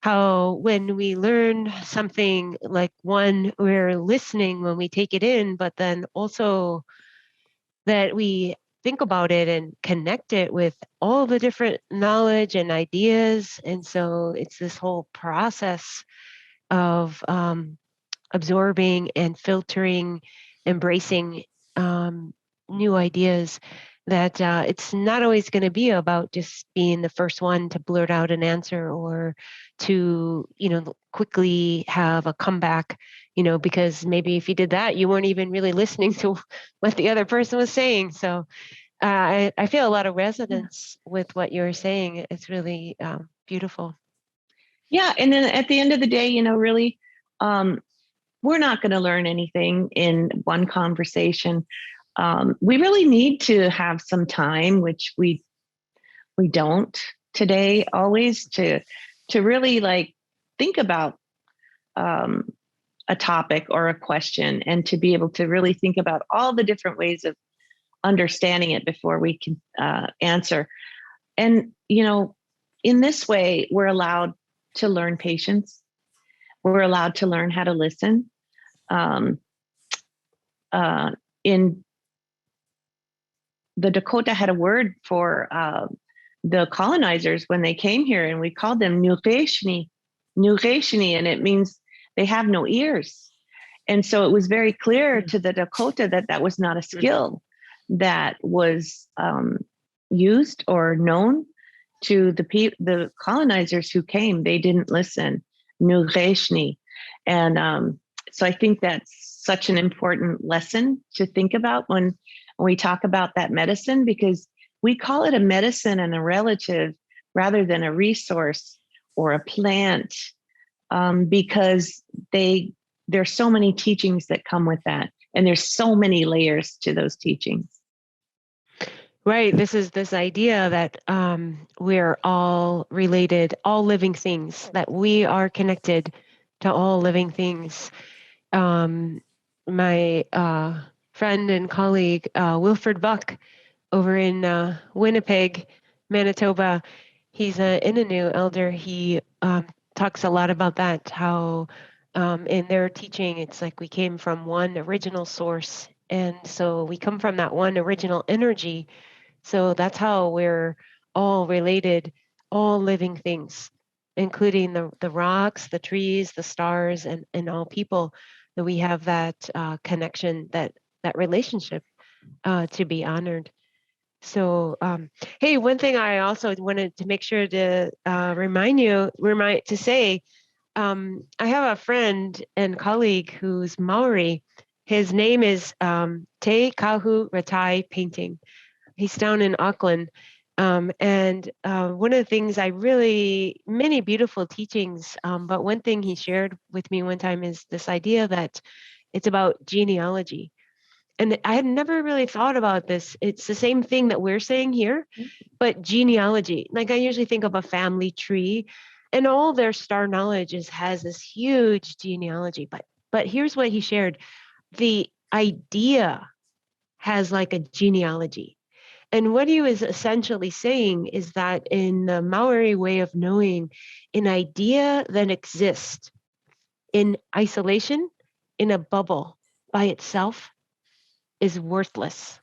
how when we learn something, like one, we're listening when we take it in, but then also that we think about it and connect it with all the different knowledge and ideas. And so it's this whole process of absorbing and filtering, embracing new ideas, that it's not always going to be about just being the first one to blurt out an answer or to, quickly have a comeback, because maybe if you did that, you weren't even really listening to what the other person was saying. So I feel a lot of resonance with what you're saying. It's really beautiful. Yeah. And then at the end of the day, really, we're not going to learn anything in one conversation. We really need to have some time, which we don't today always, to really think about a topic or a question, and to be able to really think about all the different ways of understanding it before we can answer. And, in this way, we're allowed to learn patience. We're allowed to learn how to listen. In the Dakota had a word for the colonizers when they came here, and we called them Nureshni, and it means they have no ears. And so it was very clear to the Dakota that that was not a skill that was used or known to the colonizers who came. They didn't listen. Nureshni. And so I think that's such an important lesson to think about when we talk about that medicine, because we call it a medicine and a relative rather than a resource or a plant, because there's so many teachings that come with that, and there's so many layers to those teachings. Right. This is this idea that we're all related, all living things, that we are connected to all living things. My friend and colleague, Wilfred Buck, over in Winnipeg, Manitoba, he's an Innu elder. He talks a lot about that, how in their teaching, it's like we came from one original source. And so we come from that one original energy. So that's how we're all related, all living things, including the rocks, the trees, the stars, and all people, that we have that connection, that relationship to be honored. So, hey, one thing I also wanted to make sure to remind to say, I have a friend and colleague who's Maori. His name is Te Kahu Ratai Painting. He's down in Auckland. And one of the things many beautiful teachings, but one thing he shared with me one time is this idea that it's about genealogy. And I had never really thought about this. It's the same thing that we're saying here, but genealogy. Like I usually think of a family tree, and all their star knowledge has this huge genealogy. But here's what he shared. The idea has like a genealogy. And what he was essentially saying is that in the Maori way of knowing, an idea that exists in isolation, in a bubble by itself, is worthless.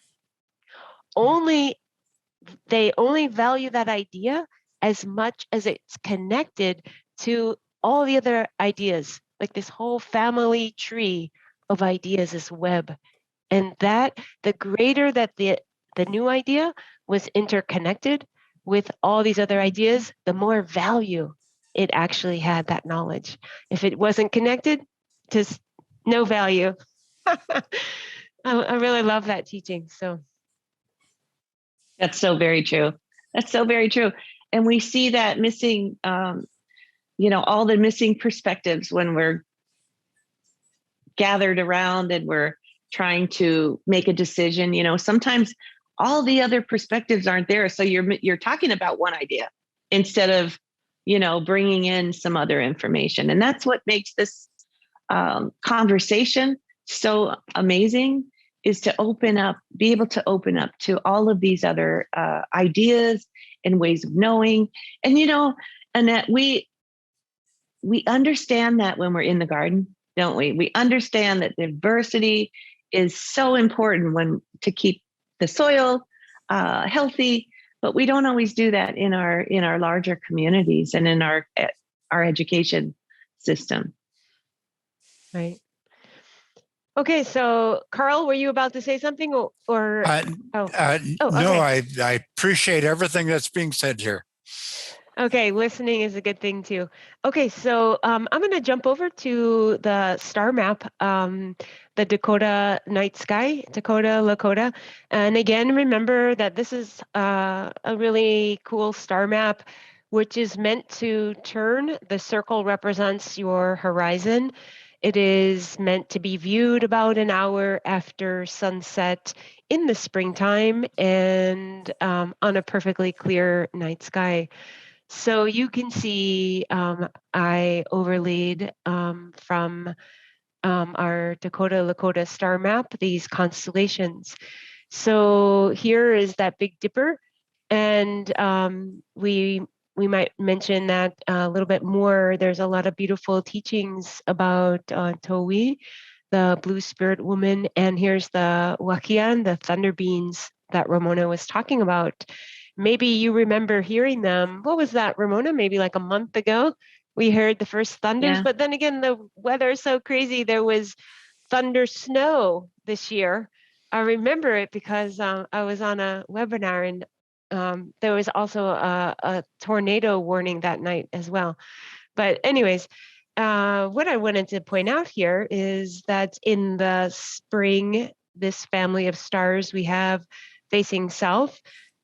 They only value that idea as much as it's connected to all the other ideas, like this whole family tree of ideas is Webb. And that the greater that the new idea was interconnected with all these other ideas, the more value it actually had, that knowledge. If it wasn't connected, just no value. I really love that teaching. So That's so very true. That's so very true. And we see that missing, all the missing perspectives when we're gathered around and we're trying to make a decision. Sometimes all the other perspectives aren't there. So you're talking about one idea instead of, bringing in some other information. And that's what makes this conversation so amazing, is to be able to open up to all of these other ideas and ways of knowing. And, Annette, we understand that when we're in the garden, don't we? We understand that diversity is so important to keep the soil healthy, but we don't always do that in our larger communities and in our education system. right. Okay, so Carl, were you about to say something, or No, okay. I appreciate everything that's being said here. Okay, listening is a good thing too. Okay, so I'm going to jump over to the star map, the Dakota Night Sky, Dakota, Lakota. And again, remember that this is a really cool star map, which is meant to turn. The circle represents your horizon. It is meant to be viewed about an hour after sunset in the springtime and on a perfectly clear night sky. So you can see I overlaid from our Dakota Lakota star map these constellations. So here is that Big Dipper, and we might mention that a little bit more. There's a lot of beautiful teachings about Towi, the Blue Spirit Woman, and here's the Wakian, the Thunder Beans that Ramona was talking about. Maybe you remember hearing them. What was that, Ramona? Maybe like a month ago, we heard the first thunders, Yeah. but then again, the weather is so crazy. There was thunder snow this year. I remember it because I was on a webinar, and there was also a tornado warning that night as well. But anyways, what I wanted to point out here is that in the spring, this family of stars we have facing south,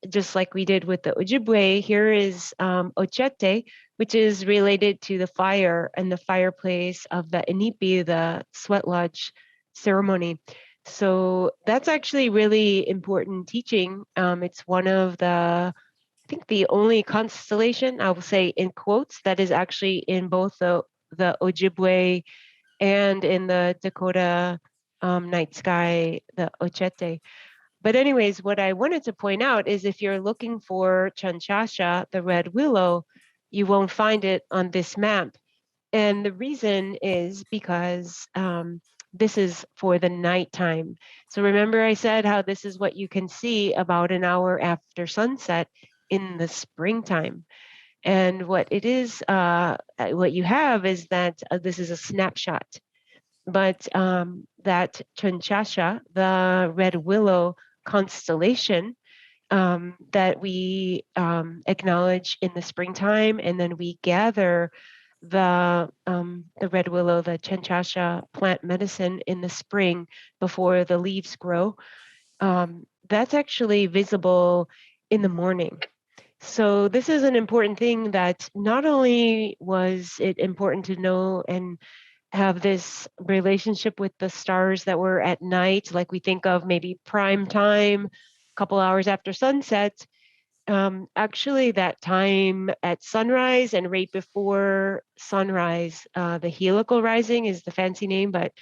just like we did with the Ojibwe, here is Ochete, which is related to the fire and the fireplace of the Inipi, the sweat lodge ceremony. So that's actually really important teaching. It's one of I think the only constellation, I will say in quotes, that is actually in both the the Ojibwe, and in the Dakota night sky, the Ochete. But anyways, what I wanted to point out is if you're looking for Chanchasha, the red willow, you won't find it on this map. And the reason is because this is for the nighttime. So remember I said how this is what you can see about an hour after sunset in the springtime. And what it is, what you have is that this is a snapshot. But that Chanchasha, the red willow constellation, that we acknowledge in the springtime, and then we gather the red willow, the Chanchasha plant medicine in the spring before the leaves grow. That's actually visible in the morning. So this is an important thing that not only was it important to know and have this relationship with the stars that were at night, like we think of maybe prime time, a couple hours after sunset. Actually, that time at sunrise and right before sunrise, the helical rising is the fancy name, but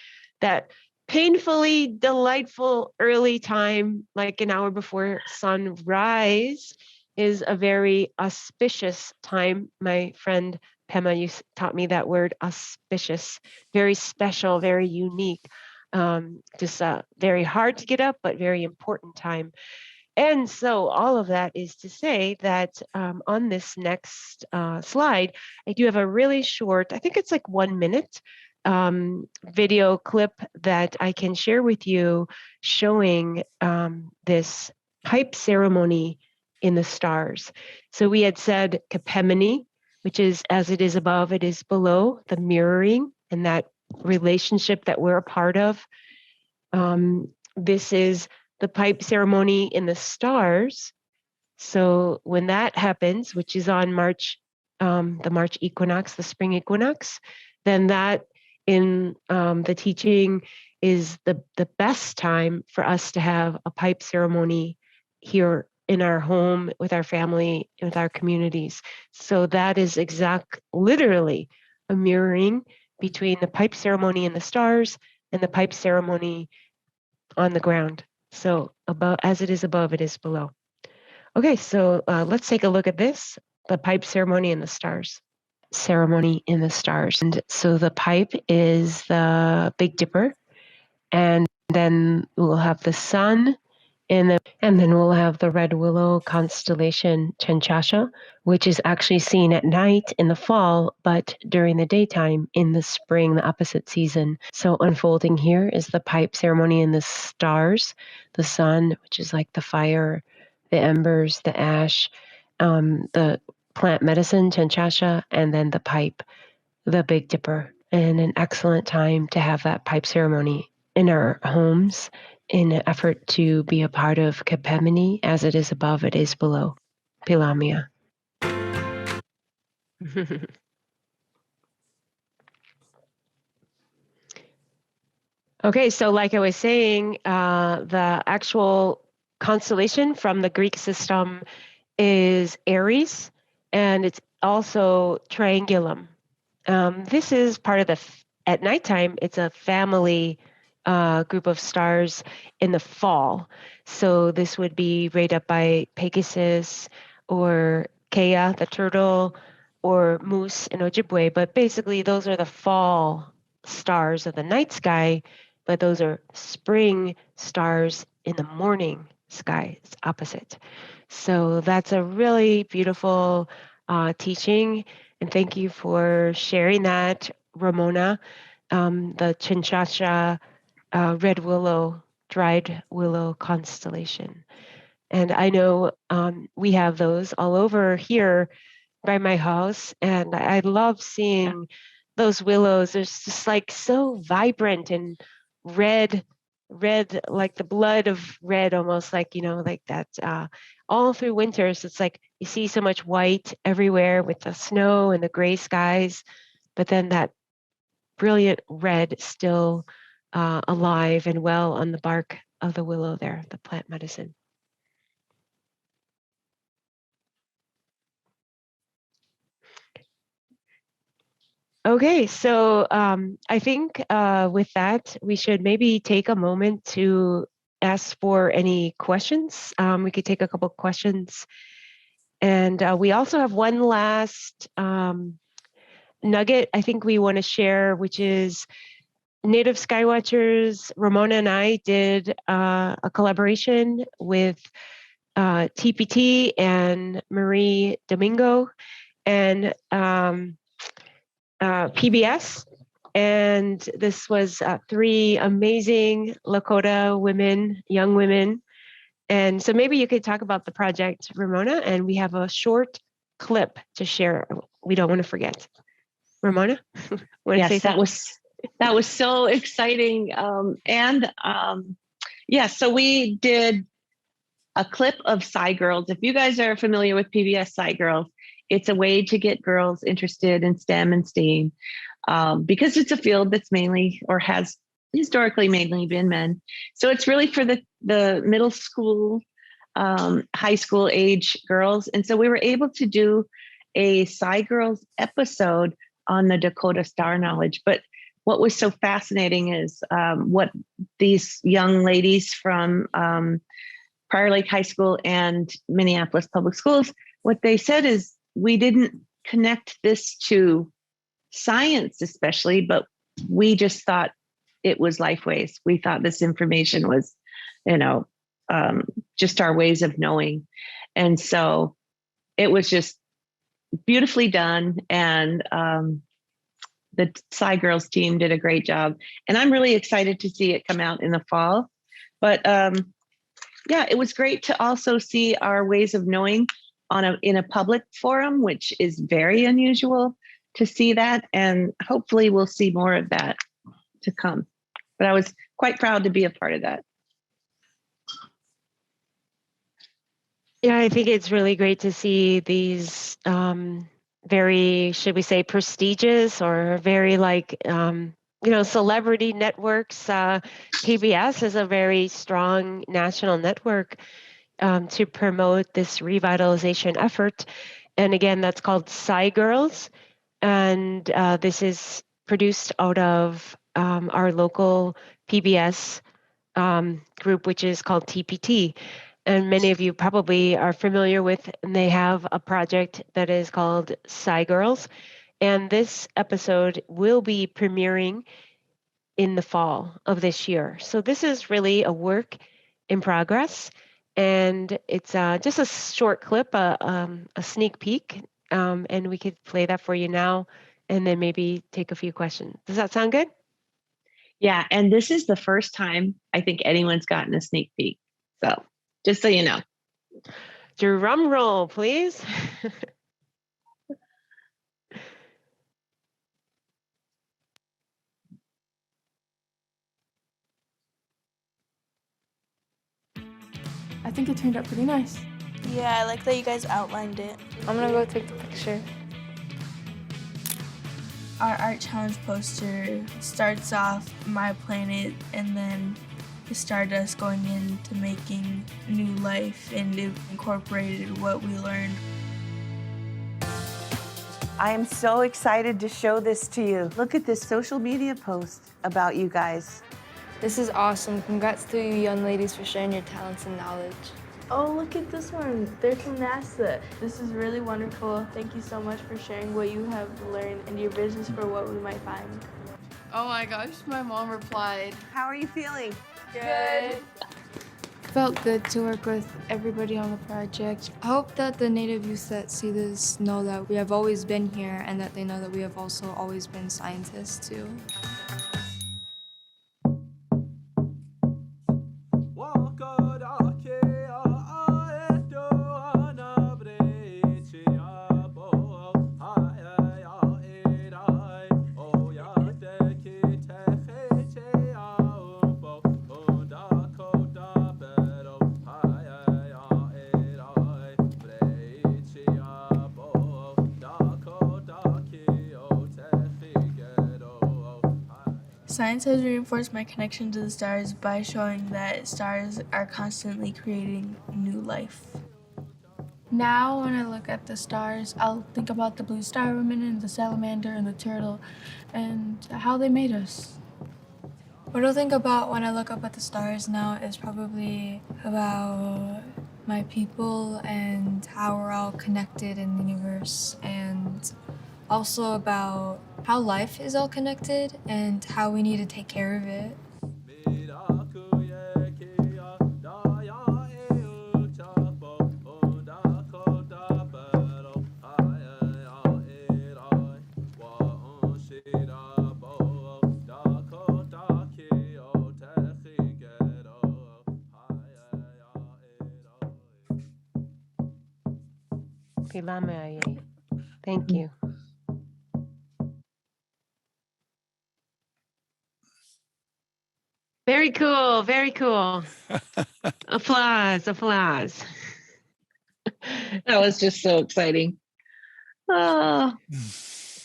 that painfully delightful early time, like an hour before sunrise, is a very auspicious time. My friend Pema, you taught me that word, auspicious, very special, very unique, just very hard to get up, but very important time. And so all of that is to say that on this next slide, I do have a really short, I think it's like 1 minute video clip that I can share with you showing this pipe ceremony in the stars. So we had said Capemini, which is as it is above, it is below, the mirroring and that relationship that we're a part of. This is the pipe ceremony in the stars. So when that happens, which is on March, the March equinox, the spring equinox, then that in the teaching is the best time for us to have a pipe ceremony here in our home, with our family, with our communities. So that is literally a mirroring between the pipe ceremony in the stars and the pipe ceremony on the ground. So about as it is above, it is below. Okay, so let's take a look at this, the pipe ceremony in the stars. Ceremony in the stars. And so the pipe is the Big Dipper, and then we'll have the sun, and then we'll have the red willow constellation Chanchasha, which is actually seen at night in the fall, but during the daytime in the spring, the opposite season. So unfolding here is the pipe ceremony in the stars, the sun, which is like the fire, the embers, the ash, the plant medicine Chanchasha, and then the pipe, the Big Dipper. And an excellent time to have that pipe ceremony in our homes in an effort to be a part of Capemini, as it is above, it is below. Pilamia. Okay, so like I was saying, the actual constellation from the Greek system is Aries, and it's also Triangulum. This is part of at nighttime, it's a family group of stars in the fall. So this would be right up by Pegasus or Kea, the turtle, or Moose in Ojibwe. But basically, those are the fall stars of the night sky, but those are spring stars in the morning sky. It's opposite. So that's a really beautiful teaching. And thank you for sharing that, Ramona. The Chinchacha red willow, dried willow constellation. And I know we have those all over here by my house. And I love seeing those willows. It's just like so vibrant and red, like the blood of red, almost like, like that all through winter. So it's like you see so much white everywhere with the snow and the gray skies, but then that brilliant red still alive and well on the bark of the willow there, the plant medicine. Okay, so I think with that, we should maybe take a moment to ask for any questions. We could take a couple questions. And we also have one last nugget I think we want to share, which is Native Sky Watchers. Ramona and I did a collaboration with TPT and Marie Domingo and PBS. And this was 3 amazing Lakota women, young women. And so maybe you could talk about the project, Ramona, and we have a short clip to share. We don't want to forget. Ramona? Yes, that was so exciting. So we did a clip of Sci Girls. If you guys are familiar with PBS Sci Girls, it's a way to get girls interested in STEM and STEAM because it's a field that's mainly or has historically mainly been men. So it's really for the middle school, high school age girls. And so we were able to do a Sci Girls episode on the Dakota Star knowledge. But what was so fascinating is what these young ladies from Prior Lake High School and Minneapolis Public Schools, what they said is we didn't connect this to science especially, but we just thought it was life ways. We thought this information was, just our ways of knowing. And so it was just beautifully done. And the Sci Girls team did a great job. And I'm really excited to see it come out in the fall. But it was great to also see our ways of knowing in a public forum, which is very unusual to see that. And hopefully we'll see more of that to come. But I was quite proud to be a part of that. Yeah, I think it's really great to see these very, should we say, prestigious or very celebrity networks. PBS is a very strong national network to promote this revitalization effort. And again, that's called Sci Girls. And this is produced out of our local PBS group, which is called TPT. And many of you probably are familiar with, and they have a project that is called Sci Girls. And this episode will be premiering in the fall of this year. So this is really a work in progress. And it's just a short clip, a sneak peek. And we could play that for you now and then maybe take a few questions. Does that sound good? Yeah, and this is the first time I think anyone's gotten a sneak peek. So just so you know. Drum roll, please. I think it turned out pretty nice. Yeah, I like that you guys outlined it. I'm gonna go take the picture. Our art challenge poster starts off my planet and then the stardust going into making new life, and it incorporated what we learned. I am so excited to show this to you. Look at this social media post about you guys. This is awesome. Congrats to you young ladies for sharing your talents and knowledge. Oh, look at this one. They're from NASA. This is really wonderful. Thank you so much for sharing what you have learned and your visions for what we might find. Oh my gosh, my mom replied. How are you feeling? Good. Felt good to work with everybody on the project. I hope that the Native youth that see this know that we have always been here and that they know that we have also always been scientists too. Science has reinforced my connection to the stars by showing that stars are constantly creating new life. Now, when I look at the stars, I'll think about the blue star woman and the salamander and the turtle and how they made us. What I'll think about when I look up at the stars now is probably about my people and how we're all connected in the universe, and also about how life is all connected and how we need to take care of it. Thank you. Very cool. Very cool. Applause. Applause. That was just so exciting. Oh,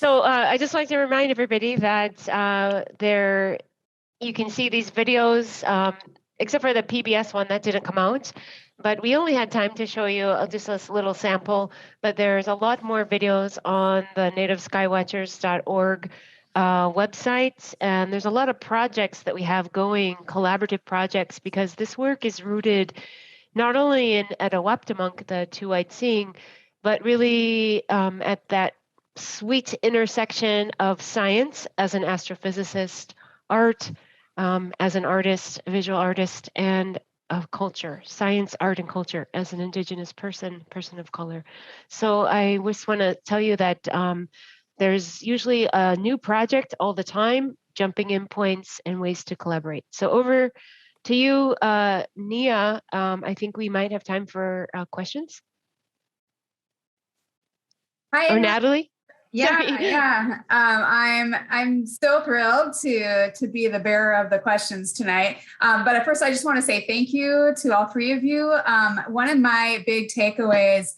So I just like to remind everybody that you can see these videos, except for the PBS one that didn't come out. But we only had time to show you just a little sample. But there's a lot more videos on the nativeskywatchers.org website. And there's a lot of projects that we have going, collaborative projects, because this work is rooted not only at Owaptimunk, the two-eyed seeing, but really at that sweet intersection of science as an astrophysicist, art as an artist, a visual artist, and of culture, science, art, and culture as an Indigenous person of color. So I just want to tell you that there's usually a new project all the time, jumping in points and ways to collaborate. So over to you, Nia. I think we might have time for questions. Hi, or Natalie. Yeah, Sorry. yeah. I'm so thrilled to be the bearer of the questions tonight. But at first, I just want to say thank you to all three of you. One of my big takeaways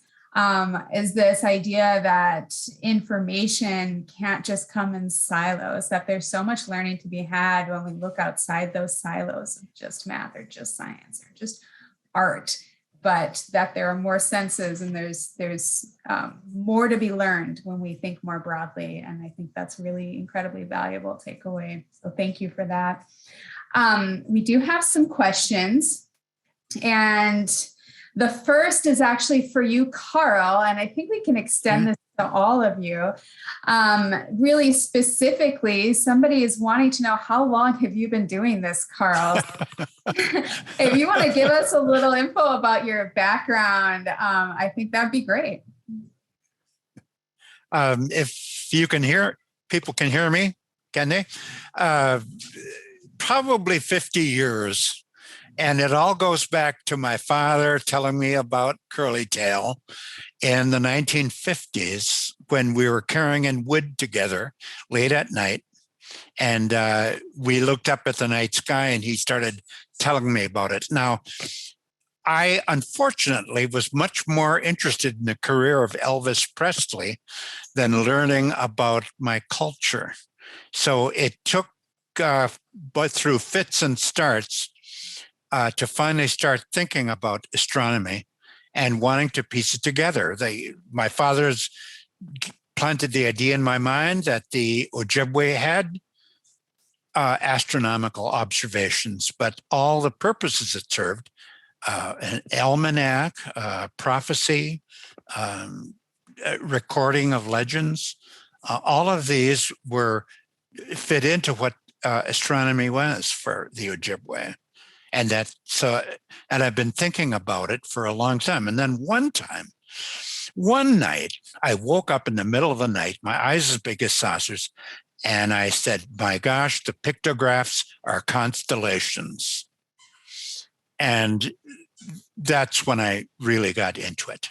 is this idea that information can't just come in silos, that there's so much learning to be had when we look outside those silos of just math or just science or just art, but that there are more senses and there's more to be learned when we think more broadly. And I think that's really incredibly valuable takeaway. So thank you for that. We do have some questions, and the first is actually for you, Carl, and I think we can extend this to all of you. Really specifically, somebody is wanting to know, how long have you been doing this, Carl? If you want to give us a little info about your background, I think that'd be great. If you can hear, people can hear me, can they? Probably 50 years. And it all goes back to my father telling me about curly tail in the 1950s when we were carrying in wood together late at night. And we looked up at the night sky and he started telling me about it. Now, I unfortunately was much more interested in the career of Elvis Presley than learning about my culture. So it took, but through fits and starts, to finally start thinking about astronomy and wanting to piece it together. My father's planted the idea in my mind that the Ojibwe had astronomical observations, but all the purposes it served, an almanac, prophecy, recording of legends, all of these were fit into what astronomy was for the Ojibwe. And I've been thinking about it for a long time. And then one night, I woke up in the middle of the night, my eyes as big as saucers, and I said, my gosh, the pictographs are constellations. And that's when I really got into it.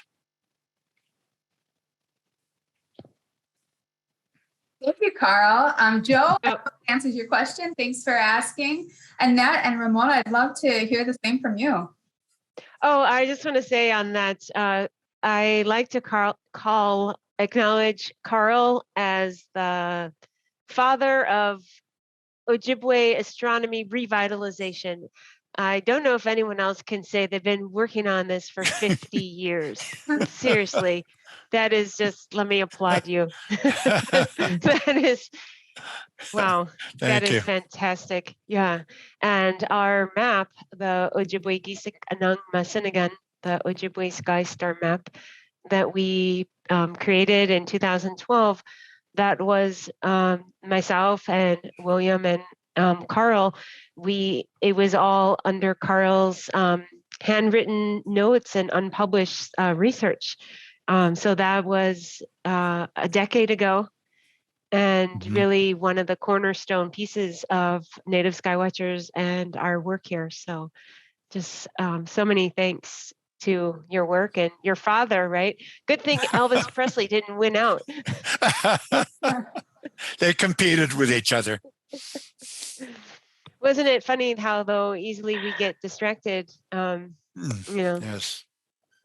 Thank you, Carl. Joe, I hope that answers your question. Thanks for asking. And Nat and Ramona, I'd love to hear the same from you. Oh, I just want to say on that, I like to acknowledge Carl as the father of Ojibwe astronomy revitalization. I don't know if anyone else can say they've been working on this for 50 years. Seriously, that is just, let me applaud you. That is, wow, that Thank is you. fantastic. Yeah. And our map, the Ojibwe Gisik Anang Masinigan, the Ojibwe Sky Star Map that we created in 2012, that was myself and William and Carl. It was all under Carl's handwritten notes and unpublished research. So that was a decade ago, and really one of the cornerstone pieces of Native Sky Watchers and our work here. So just so many thanks to your work and your father, right? Good thing Elvis Presley didn't win out. They competed with each other. Wasn't it funny how, though, easily we get distracted? Yes.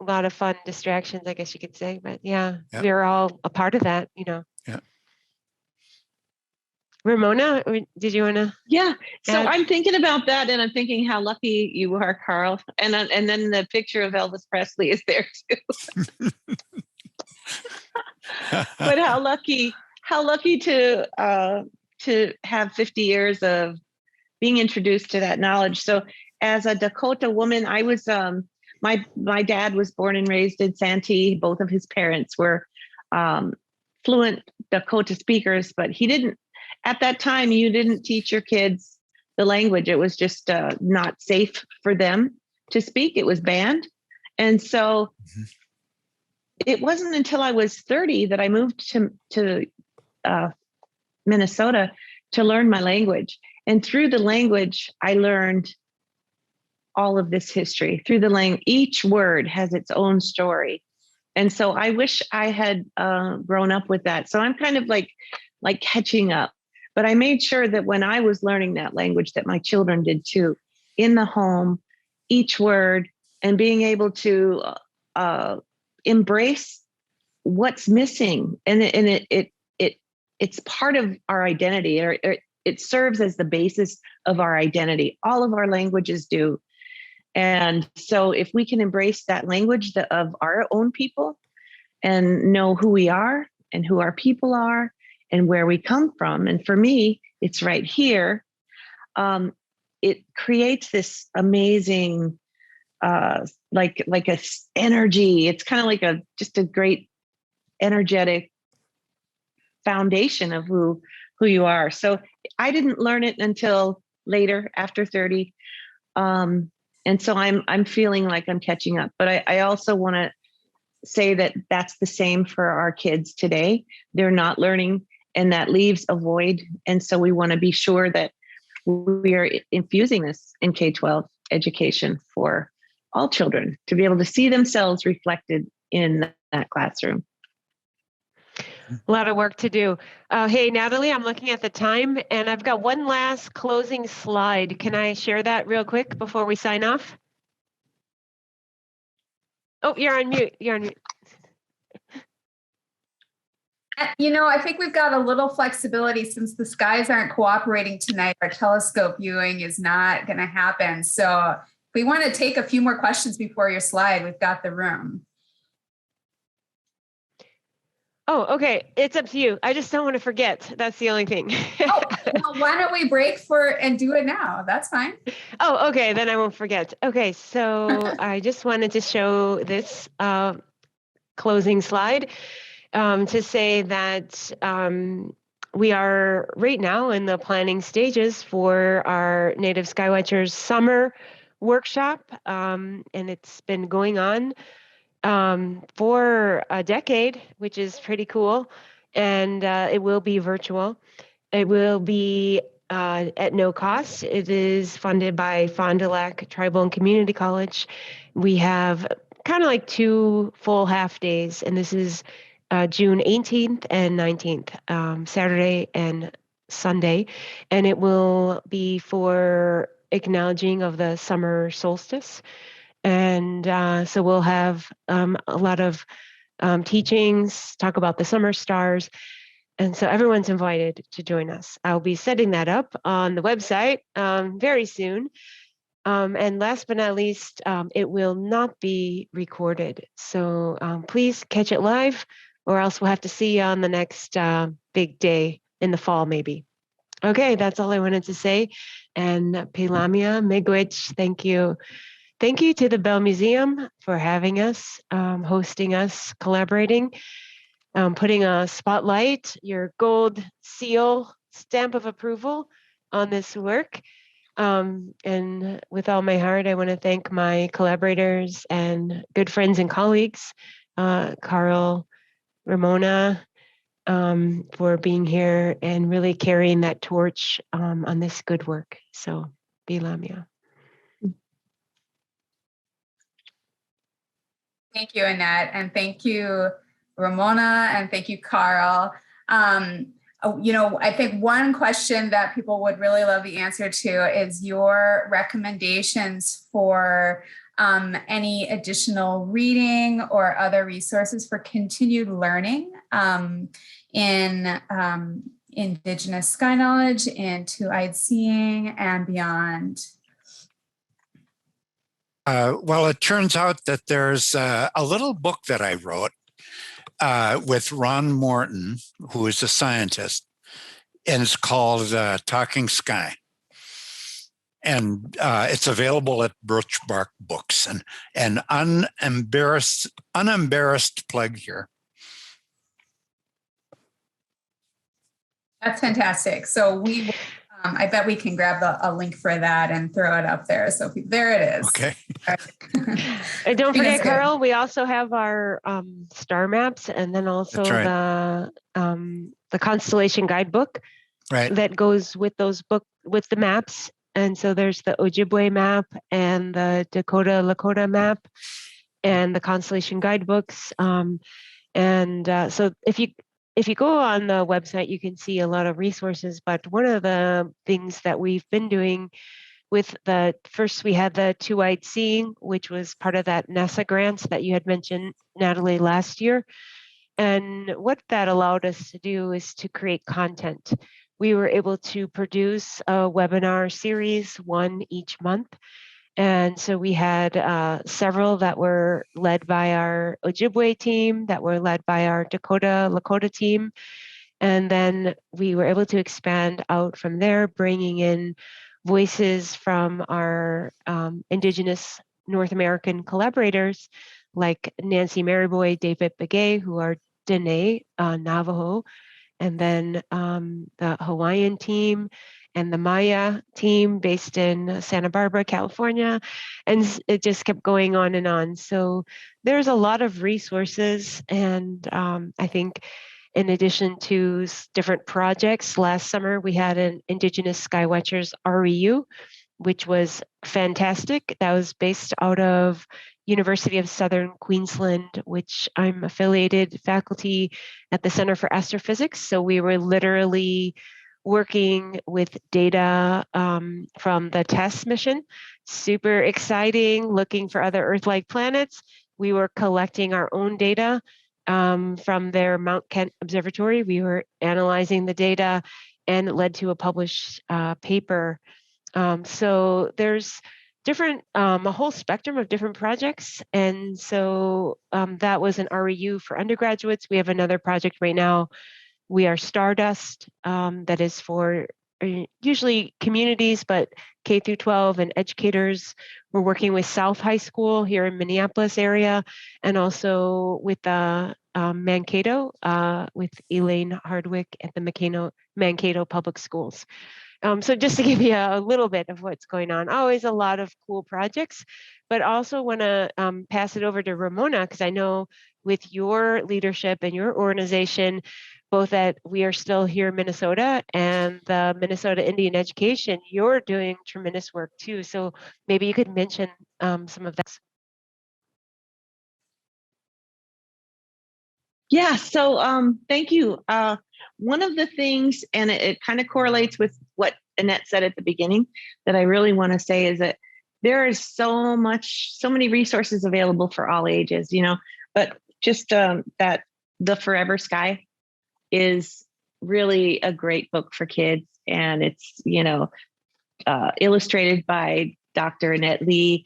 A lot of fun distractions, I guess you could say. But yeah, we're all a part of that, Yeah. Ramona, did you want to? Yeah. So I'm thinking about that, and I'm thinking how lucky you are, Carl. And then the picture of Elvis Presley is there too. But how lucky to have 50 years of being introduced to that knowledge. So as a Dakota woman, I was my dad was born and raised in Santee. Both of his parents were fluent Dakota speakers, but he didn't. At that time, you didn't teach your kids the language. It was just not safe for them to speak. It was banned. And so it wasn't until I was 30 that I moved to Minnesota to learn my language. And through the language, I learned all of this history. Through the language, each word has its own story. And so I wish I had grown up with that. So I'm kind of like catching up. But I made sure that when I was learning that language, that my children did too, in the home, each word, and being able to embrace what's missing. And it's part of our identity, or it serves as the basis of our identity. All of our languages do. And so if we can embrace that language of our own people and know who we are and who our people are and where we come from. And for me, it's right here. It creates this amazing, like a energy. It's kind of like just a great energetic foundation of who you are. So I didn't learn it until later, after 30. And so I'm feeling like I'm catching up. But I also want to say that that's the same for our kids today. They're not learning, and that leaves a void. And so we want to be sure that we are infusing this in K-12 education for all children to be able to see themselves reflected in that classroom. A lot of work to do. Hey, Natalie, I'm looking at the time, and I've got one last closing slide. Can I share that real quick before we sign off? Oh, you're on mute. You're on mute. I think we've got a little flexibility since the skies aren't cooperating tonight. Our telescope viewing is not going to happen. So if we want to take a few more questions before your slide, we've got the room. Oh, okay. It's up to you. I just don't want to forget. That's the only thing. Well, why don't we break and do it now? That's fine. Oh, okay. Then I won't forget. Okay. So I just wanted to show this closing slide to say that we are right now in the planning stages for our Native Sky Watchers summer workshop. And it's been going on for a decade, which is pretty cool. And it will be virtual. It will be at no cost. It is funded by Fond du Lac Tribal and Community College. We have kind of like 2 full half days, and this is June 18th and 19th, Saturday and Sunday. And it will be for acknowledging of the summer solstice. And so we'll have a lot of teachings, talk about the summer stars. And so everyone's invited to join us. I'll be setting that up on the website very soon. And last but not least, it will not be recorded. So please catch it live, or else we'll have to see you on the next big day in the fall, maybe. Okay, that's all I wanted to say. And Pilamia, Miigwech, thank you. Thank you to the Bell Museum for having us, hosting us, collaborating, putting a spotlight, your gold seal, stamp of approval on this work. And with all my heart, I want to thank my collaborators and good friends and colleagues, Carl, Ramona, for being here and really carrying that torch on this good work. So, Bilamia. Thank you, Annette, and thank you, Ramona, and thank you, Carl. I think one question that people would really love the answer to is your recommendations for any additional reading or other resources for continued learning in Indigenous sky knowledge and two-eyed seeing and beyond. Well, it turns out that there's a little book that I wrote with Ron Morton, who is a scientist, and it's called Talking Sky. And it's available at Birchbark Books. And unembarrassed plug here. That's fantastic. So I bet we can grab a link for that and throw it up there. So there it is. Okay. And don't forget, Carl, we also have our star maps, and then also the Constellation Guidebook that goes with those with the maps. And so there's the Ojibwe map and the Dakota Lakota map and the Constellation Guidebooks. So if you go on the website, you can see a lot of resources. But one of the things that we've been doing with first we had the two-eyed seeing, which was part of that NASA grants that you had mentioned, Natalie, last year. And what that allowed us to do is to create content. We were able to produce a webinar series, one each month. And so we had several that were led by our Ojibwe team, that were led by our Dakota Lakota team. And then we were able to expand out from there, bringing in voices from our Indigenous North American collaborators, like Nancy Maryboy, David Begay, who are Dene, Navajo, and then the Hawaiian team and the Maya team based in Santa Barbara, California. And it just kept going on and on. So there's a lot of resources. And I think in addition to different projects, last summer we had an Indigenous Sky Watchers Reu, which was fantastic. That was based out of University of Southern Queensland, which I'm affiliated faculty at the Center for Astrophysics. So we were literally working with data from the TESS mission. Super exciting, looking for other Earth-like planets. We were collecting our own data from their Mount Kent Observatory. We were analyzing the data, and it led to a published paper. So there's a whole spectrum of different projects. And so that was an REU for undergraduates. We have another project right now. We are Stardust, that is for usually communities, but K through 12 and educators. We're working with South High School here in Minneapolis area, and also with Mankato, with Elaine Hardwick at the Mankato Public Schools. So just to give you a little bit of what's going on, always a lot of cool projects, but also want to pass it over to Ramona, because I know with your leadership and your organization, both that We Are Still Here Minnesota and the Minnesota Indian Education, you're doing tremendous work too. So maybe you could mention some of that. Yeah, so thank you. One of the things, and it kind of correlates with what Annette said at the beginning, that I really want to say is that there is so many resources available for all ages, but just that The Forever Sky is really a great book for kids. And it's, illustrated by Dr. Annette Lee.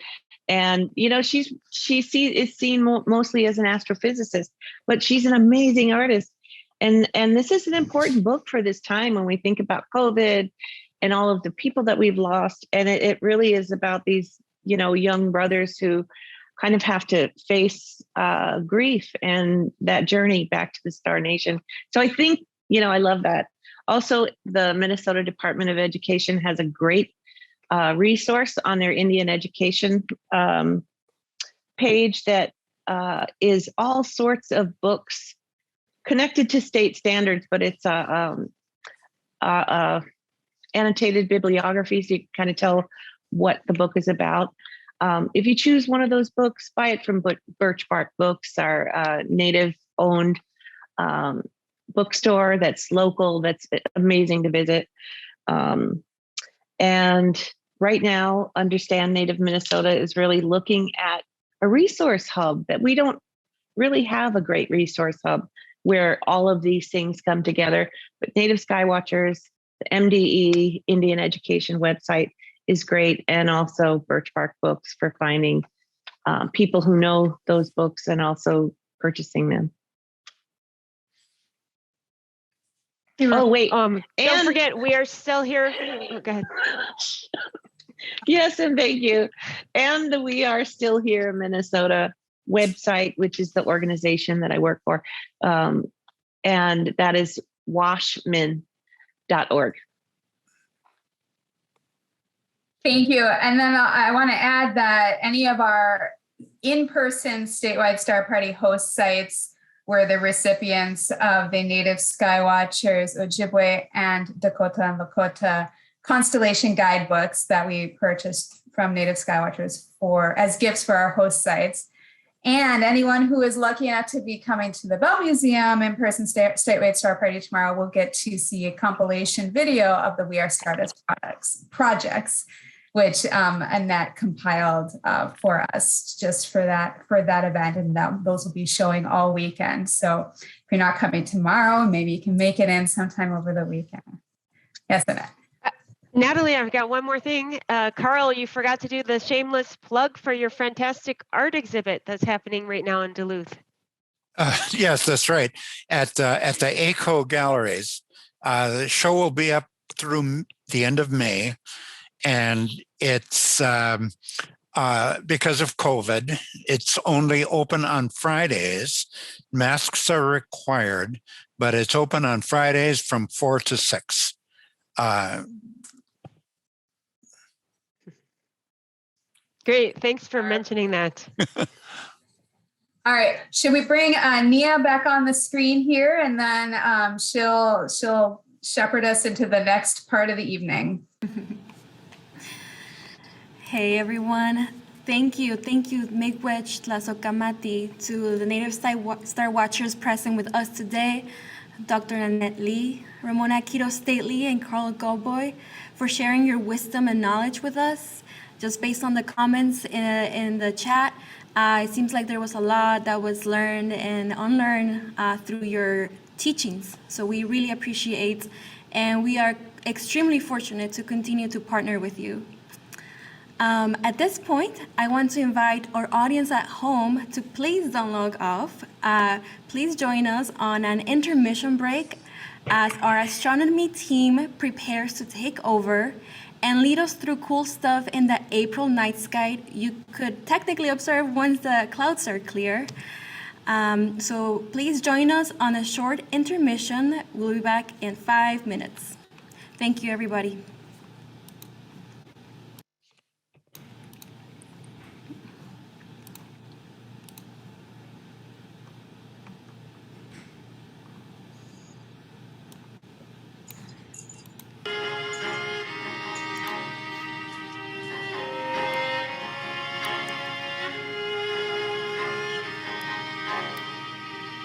And, she is seen mostly as an astrophysicist, but she's an amazing artist. And this is an important book for this time when we think about COVID and all of the people that we've lost. And it really is about these, young brothers who kind of have to face grief and that journey back to the Star Nation. So I think, I love that. Also, the Minnesota Department of Education has a great resource on their Indian education page that is all sorts of books connected to state standards, but it's annotated bibliography, so you can kind of tell what the book is about. If you choose one of those books, buy it from Birch Bark Books, our native-owned bookstore that's local, that's amazing to visit. And right now, Understand Native Minnesota is really looking at a resource hub that we don't really have a great resource hub where all of these things come together. But Native Sky Watchers, the MDE Indian Education website is great, and also Birch Bark Books for finding people who know those books and also purchasing them. Oh, wait. Don't forget, we are still here. Oh, go ahead. Yes, and thank you. And the We Are Still Here Minnesota website, which is the organization that I work for. And that is washmin.org. Thank you. And then I want to add that any of our in-person statewide Star Party host sites were the recipients of the Native Sky Watchers, Ojibwe and Dakota and Lakota constellation guidebooks that we purchased from Native Sky Watchers as gifts for our host sites. And anyone who is lucky enough to be coming to the Bell Museum in person statewide Star Party tomorrow will get to see a compilation video of the We Are Stardust projects, which Annette compiled for us just for that event, and those will be showing all weekend. So if you're not coming tomorrow, maybe you can make it in sometime over the weekend. Yes, Annette. Natalie, I've got one more thing. Carl, you forgot to do the shameless plug for your fantastic art exhibit that's happening right now in Duluth. Yes, that's right. At the ACO Galleries. The show will be up through the end of May. And it's because of COVID, it's only open on Fridays. Masks are required, but it's open on Fridays from 4 to 6. Great. Thanks for mentioning that. All right. Should we bring Nia back on the screen here, and then she'll shepherd us into the next part of the evening. Hey everyone, thank you, Miigwech Tlazokamati, to the Native Star Watchers present with us today, Dr. Annette Lee, Ramona Quito Stately, and Carl Goboy, for sharing your wisdom and knowledge with us. Just based on the comments in the chat, it seems like there was a lot that was learned and unlearned through your teachings. So we really appreciate, and we are extremely fortunate to continue to partner with you. At this point, I want to invite our audience at home to please don't log off. Please join us on an intermission break as our astronomy team prepares to take over and lead us through cool stuff in the April night sky you could technically observe once the clouds are clear. So please join us on a short intermission. We'll be back in 5 minutes. Thank you, everybody.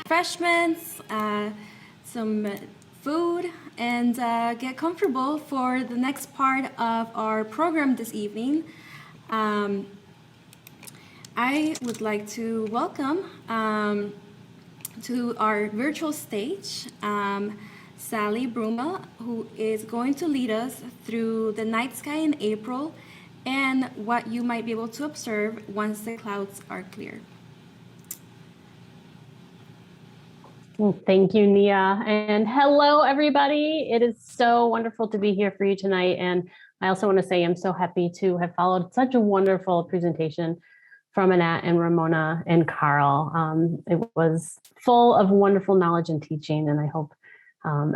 Refreshments, some food, and get comfortable for the next part of our program this evening. I would like to welcome to our virtual stage Sally Bruma, who is going to lead us through the night sky in April and what you might be able to observe once the clouds are clear. Well, thank you, Nia. And hello, everybody. It is so wonderful to be here for you tonight. And I also want to say I'm so happy to have followed such a wonderful presentation from Annette and Ramona and Carl. It was full of wonderful knowledge and teaching, and I hope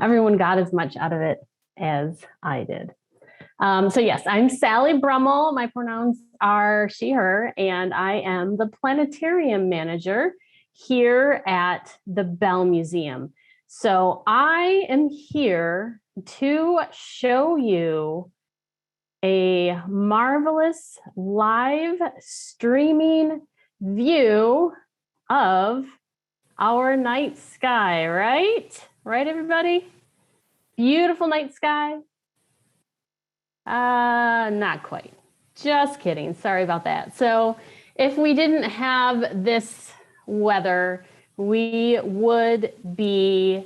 everyone got as much out of it as I did. So yes, I'm Sally Brummel. My pronouns are she, her, and I am the planetarium manager here at the Bell Museum. So I am here to show you a marvelous live streaming view of our night sky, right? Right, everybody? Beautiful night sky. Not quite. Just kidding. Sorry about that. So if we didn't have this weather, we would be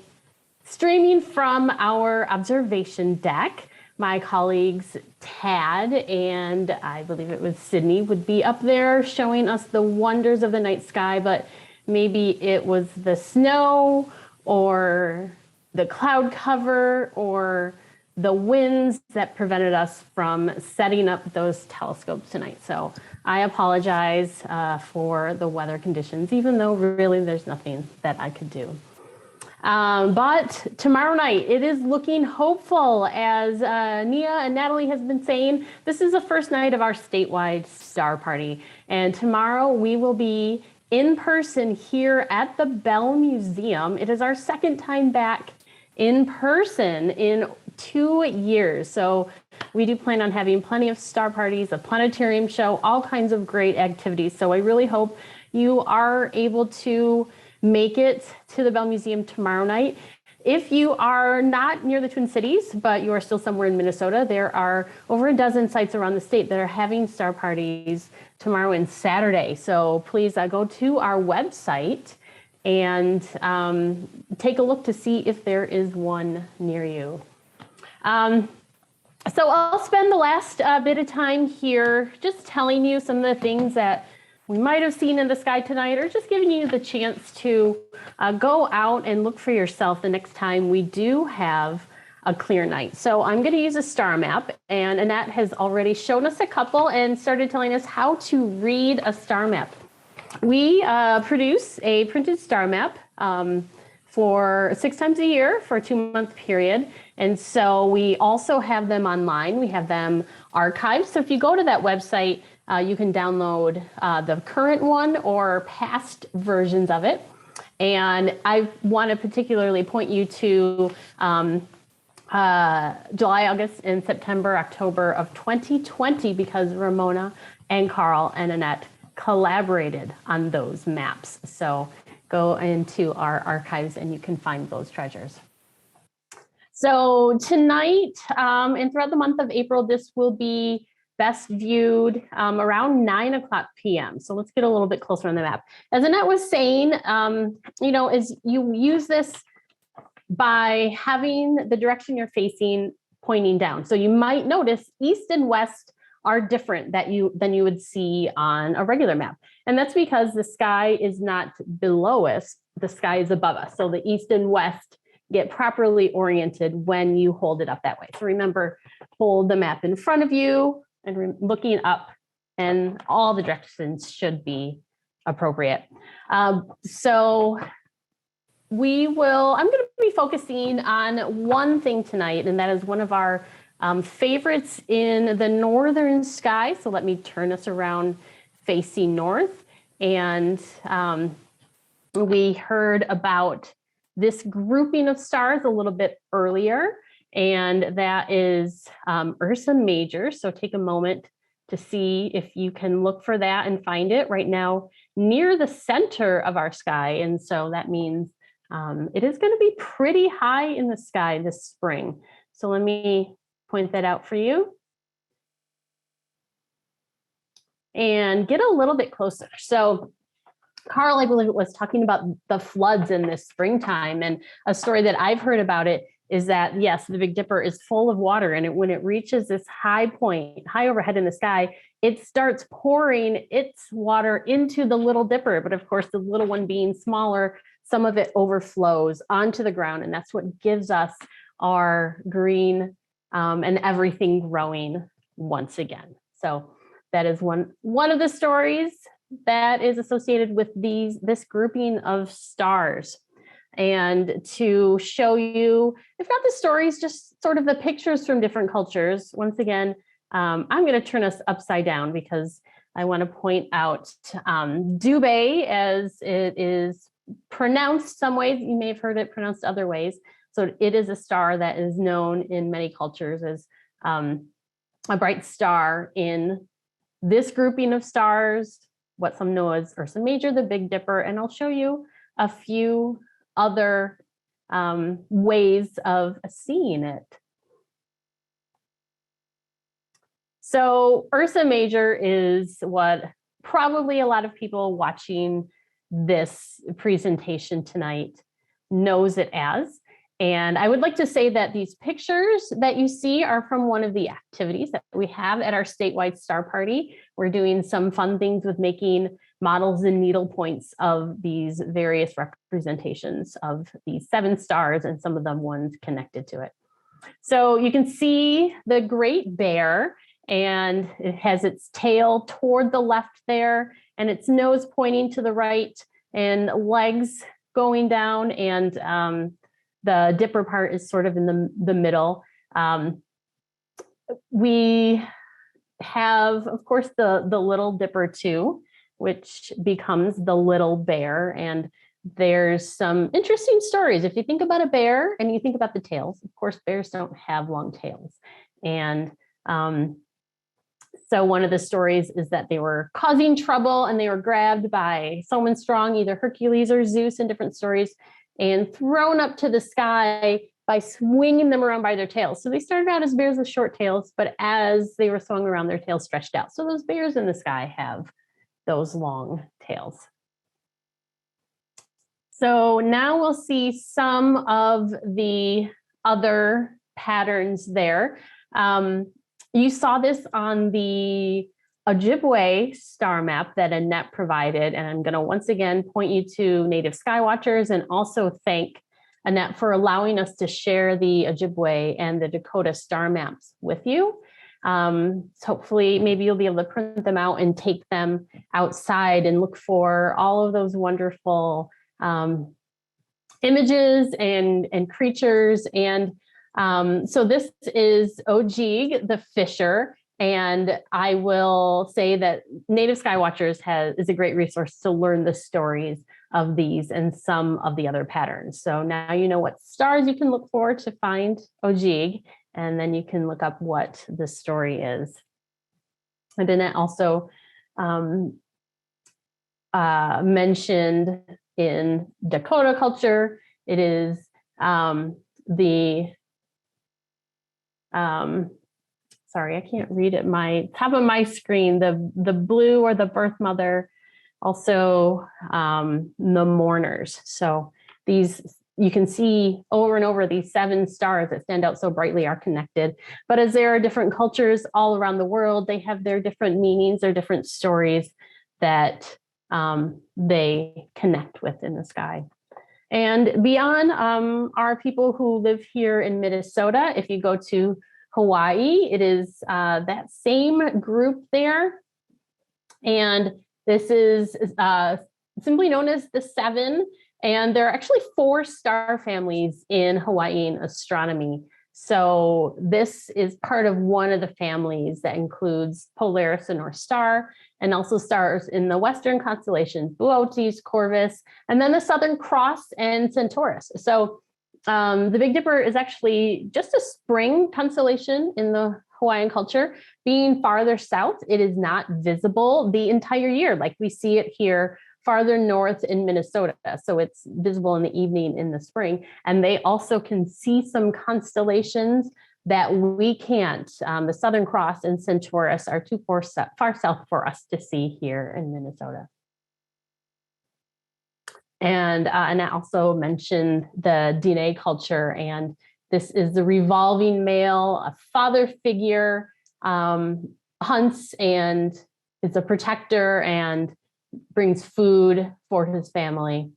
streaming from our observation deck. My colleagues Tad and I believe it was Sydney would be up there showing us the wonders of the night sky, but maybe it was the snow or the cloud cover or the winds that prevented us from setting up those telescopes tonight. So I apologize for the weather conditions, even though really there's nothing that I could do. But tomorrow night, it is looking hopeful. As Nia and Natalie has been saying, this is the first night of our statewide star party. And tomorrow we will be in person here at the Bell Museum. It is our second time back in person in 2 years. So we do plan on having plenty of star parties, a planetarium show, all kinds of great activities. So I really hope you are able to make it to the Bell Museum tomorrow night. If you are not near the Twin Cities, but you are still somewhere in Minnesota, there are over a dozen sites around the state that are having star parties tomorrow and Saturday. So please go to our website and take a look to see if there is one near you. So I'll spend the last bit of time here just telling you some of the things that we might have seen in the sky tonight, or just giving you the chance to go out and look for yourself the next time we do have a clear night. So I'm going to use a star map, and Annette has already shown us a couple and started telling us how to read a star map. We produce a printed star map for 6 times a year for a 2-month period. And so we also have them online. We have them archived. So if you go to that website, you can download the current one or past versions of it. And I want to particularly point you to July, August, and September, October of 2020, because Ramona and Carl and Annette collaborated on those maps. So go into our archives and you can find those treasures. So tonight and throughout the month of April, this will be best viewed around 9:00 p.m. So let's get a little bit closer on the map. As Annette was saying, as you use this by having the direction you're facing pointing down. So you might notice east and west are different than you would see on a regular map. And that's because the sky is not below us, the sky is above us. So the east and west get properly oriented when you hold it up that way. So remember, hold the map in front of you and looking up, and all the directions should be appropriate. So I'm going to be focusing on one thing tonight, and that is one of our favorites in the northern sky. So let me turn us around facing north. And we heard about this grouping of stars a little bit earlier, and that is Ursa Major. So take a moment to see if you can look for that and find it right now near the center of our sky. And so that means it is going to be pretty high in the sky this spring. So let me point that out for you. And get a little bit closer. So Carl, I believe, was talking about the floods in this springtime, and a story that I've heard about it is that, yes, the Big Dipper is full of water. And when it reaches this high point, high overhead in the sky, it starts pouring its water into the Little Dipper. But of course, the little one being smaller, some of it overflows onto the ground. And that's what gives us our green and everything growing once again. So that is one of the stories that is associated with this grouping of stars. And to show you, I've got the stories, just sort of the pictures from different cultures. Once again, I'm going to turn us upside down because I want to point out Dubé, as it is pronounced some ways. You may have heard it pronounced other ways. So it is a star that is known in many cultures as a bright star in this grouping of stars, what some know as Ursa Major, the Big Dipper, and I'll show you a few other ways of seeing it. So Ursa Major is what probably a lot of people watching this presentation tonight knows it as. And I would like to say that these pictures that you see are from one of the activities that we have at our statewide star party. We're doing some fun things with making models and needle points of these various representations of these 7 stars and some of them ones connected to it. So you can see the great bear, and it has its tail toward the left there and its nose pointing to the right and legs going down, and the dipper part is sort of in the middle. We have, of course, the Little Dipper too, which becomes the little bear. And there's some interesting stories. If you think about a bear and you think about the tails, of course, bears don't have long tails. And so one of the stories is that they were causing trouble and they were grabbed by someone strong, either Hercules or Zeus in different stories, and thrown up to the sky by swinging them around by their tails. So they started out as bears with short tails, but as they were swung around, their tails stretched out. So those bears in the sky have those long tails. So now we'll see some of the other patterns there. You saw this on the Ojibwe Star Map that Annette provided, and I'm going to once again point you to Native Sky Watchers and also thank Annette for allowing us to share the Ojibwe and the Dakota Star Maps with you. Hopefully, maybe you'll be able to print them out and take them outside and look for all of those wonderful images and creatures. And so this is Ojibwe, the fisher. And I will say that Native Sky Watchers is a great resource to learn the stories of these and some of the other patterns. So now you know what stars you can look for to find Ojibwe, and then you can look up what the story is. And then it also mentioned in Dakota culture, it is sorry, I can't read it. My top of my screen, the blue or the birth mother, also the mourners. So these, you can see over and over, these 7 stars that stand out so brightly are connected. But as there are different cultures all around the world, they have their different meanings, their different stories that they connect with in the sky. And beyond are people who live here in Minnesota. If you go to Hawaii, it is that same group there. And this is simply known as the 7. And there are actually 4 star families in Hawaiian astronomy. So this is part of one of the families that includes Polaris, the North Star, and also stars in the Western constellations, Boötes, Corvus, and then the Southern Cross and Centaurus. So the Big Dipper is actually just a spring constellation in the Hawaiian culture. Being farther south, it is not visible the entire year like we see it here farther north in Minnesota. So it's visible in the evening in the spring. And they also can see some constellations that we can't. The Southern Cross and Centaurus are too far south for us to see here in Minnesota. And I also mentioned the Diné culture, and This is the revolving male, a father figure, hunts and is a protector and brings food for his family.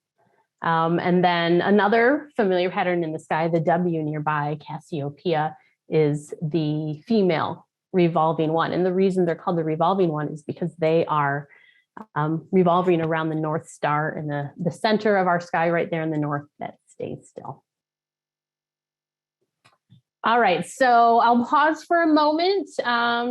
And then another familiar pattern in the sky, the W nearby, Cassiopeia, is the female revolving one. And the reason they're called the revolving one is because they are revolving around the North Star in the center of our sky right there in the north that stays still. All right, so I'll pause for a moment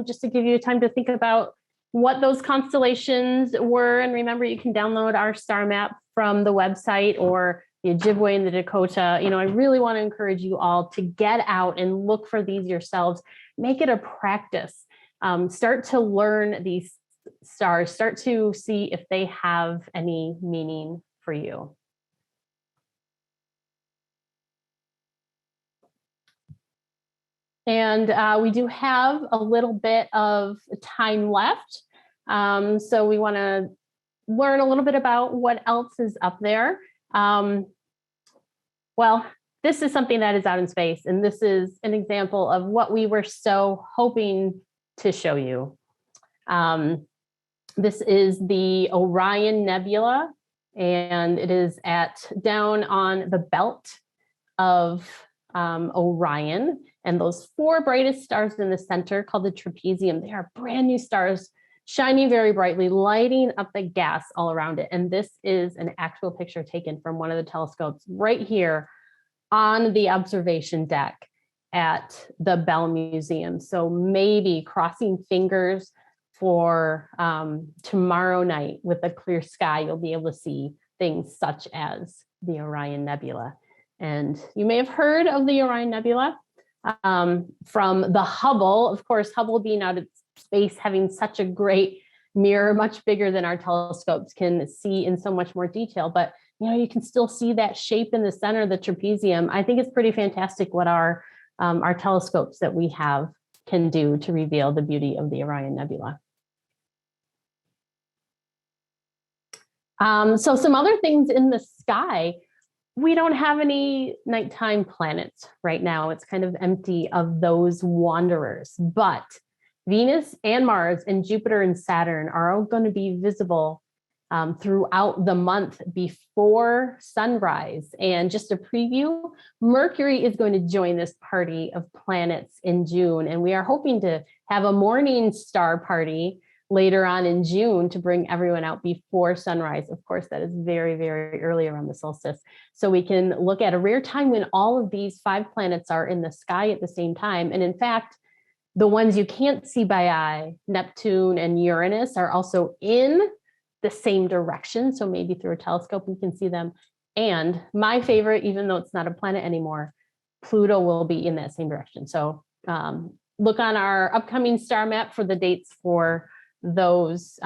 just to give you time to think about what those constellations were. And remember, you can download our star map from the website or the Ojibwe and the Dakota. You know, I really want to encourage you all to get out and look for these yourselves. Make it a practice. Start to learn these stars. Start to see if they have any meaning for you. And we do have a little bit of time left. So we want to learn a little bit about what else is up there. Well, this is something that is out in space, and this is an example of what we were so hoping to show you. This is the Orion Nebula, and it is down on the belt of Orion. And those four brightest stars in the center, called the trapezium, they are brand new stars, shining very brightly, lighting up the gas all around it. And this is an actual picture taken from one of the telescopes right here on the observation deck at the Bell Museum. So maybe crossing fingers for tomorrow night with a clear sky, you'll be able to see things such as the Orion Nebula. And you may have heard of the Orion Nebula from the Hubble. Of course, Hubble being out of space, having such a great mirror, much bigger than our telescopes can see in so much more detail. But you know, you can still see that shape in the center of the trapezium. I think it's pretty fantastic what our telescopes that we have can do to reveal the beauty of the Orion Nebula. So some other things in the sky. We don't have any nighttime planets right now. It's kind of empty of those wanderers, but Venus and Mars and Jupiter and Saturn are all going to be visible throughout the month before sunrise. And just a preview, Mercury is going to join this party of planets in June. And we are hoping to have a morning star party later on in June to bring everyone out before sunrise. Of course, that is very, very early around the solstice. So we can look at a rare time when all of these 5 planets are in the sky at the same time. And in fact, the ones you can't see by eye, Neptune and Uranus, are also in the same direction. So maybe through a telescope, we can see them. And my favorite, even though it's not a planet anymore, Pluto will be in that same direction. So look on our upcoming star map for the dates for those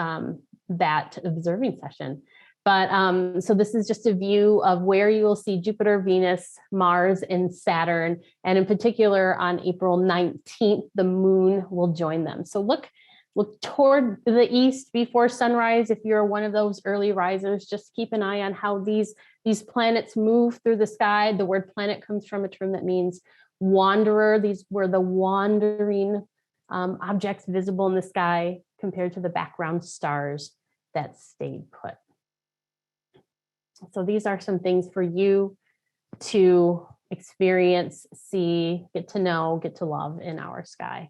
that observing session. But so this is just a view of where you will see Jupiter, Venus, Mars, and Saturn. And in particular, on April 19th, the moon will join them. So look toward the east before sunrise. If you're one of those early risers, just keep an eye on how these planets move through the sky. The word planet comes from a term that means wanderer. These were the wandering objects visible in the sky compared to the background stars that stayed put. So these are some things for you to experience, see, get to know, get to love in our sky.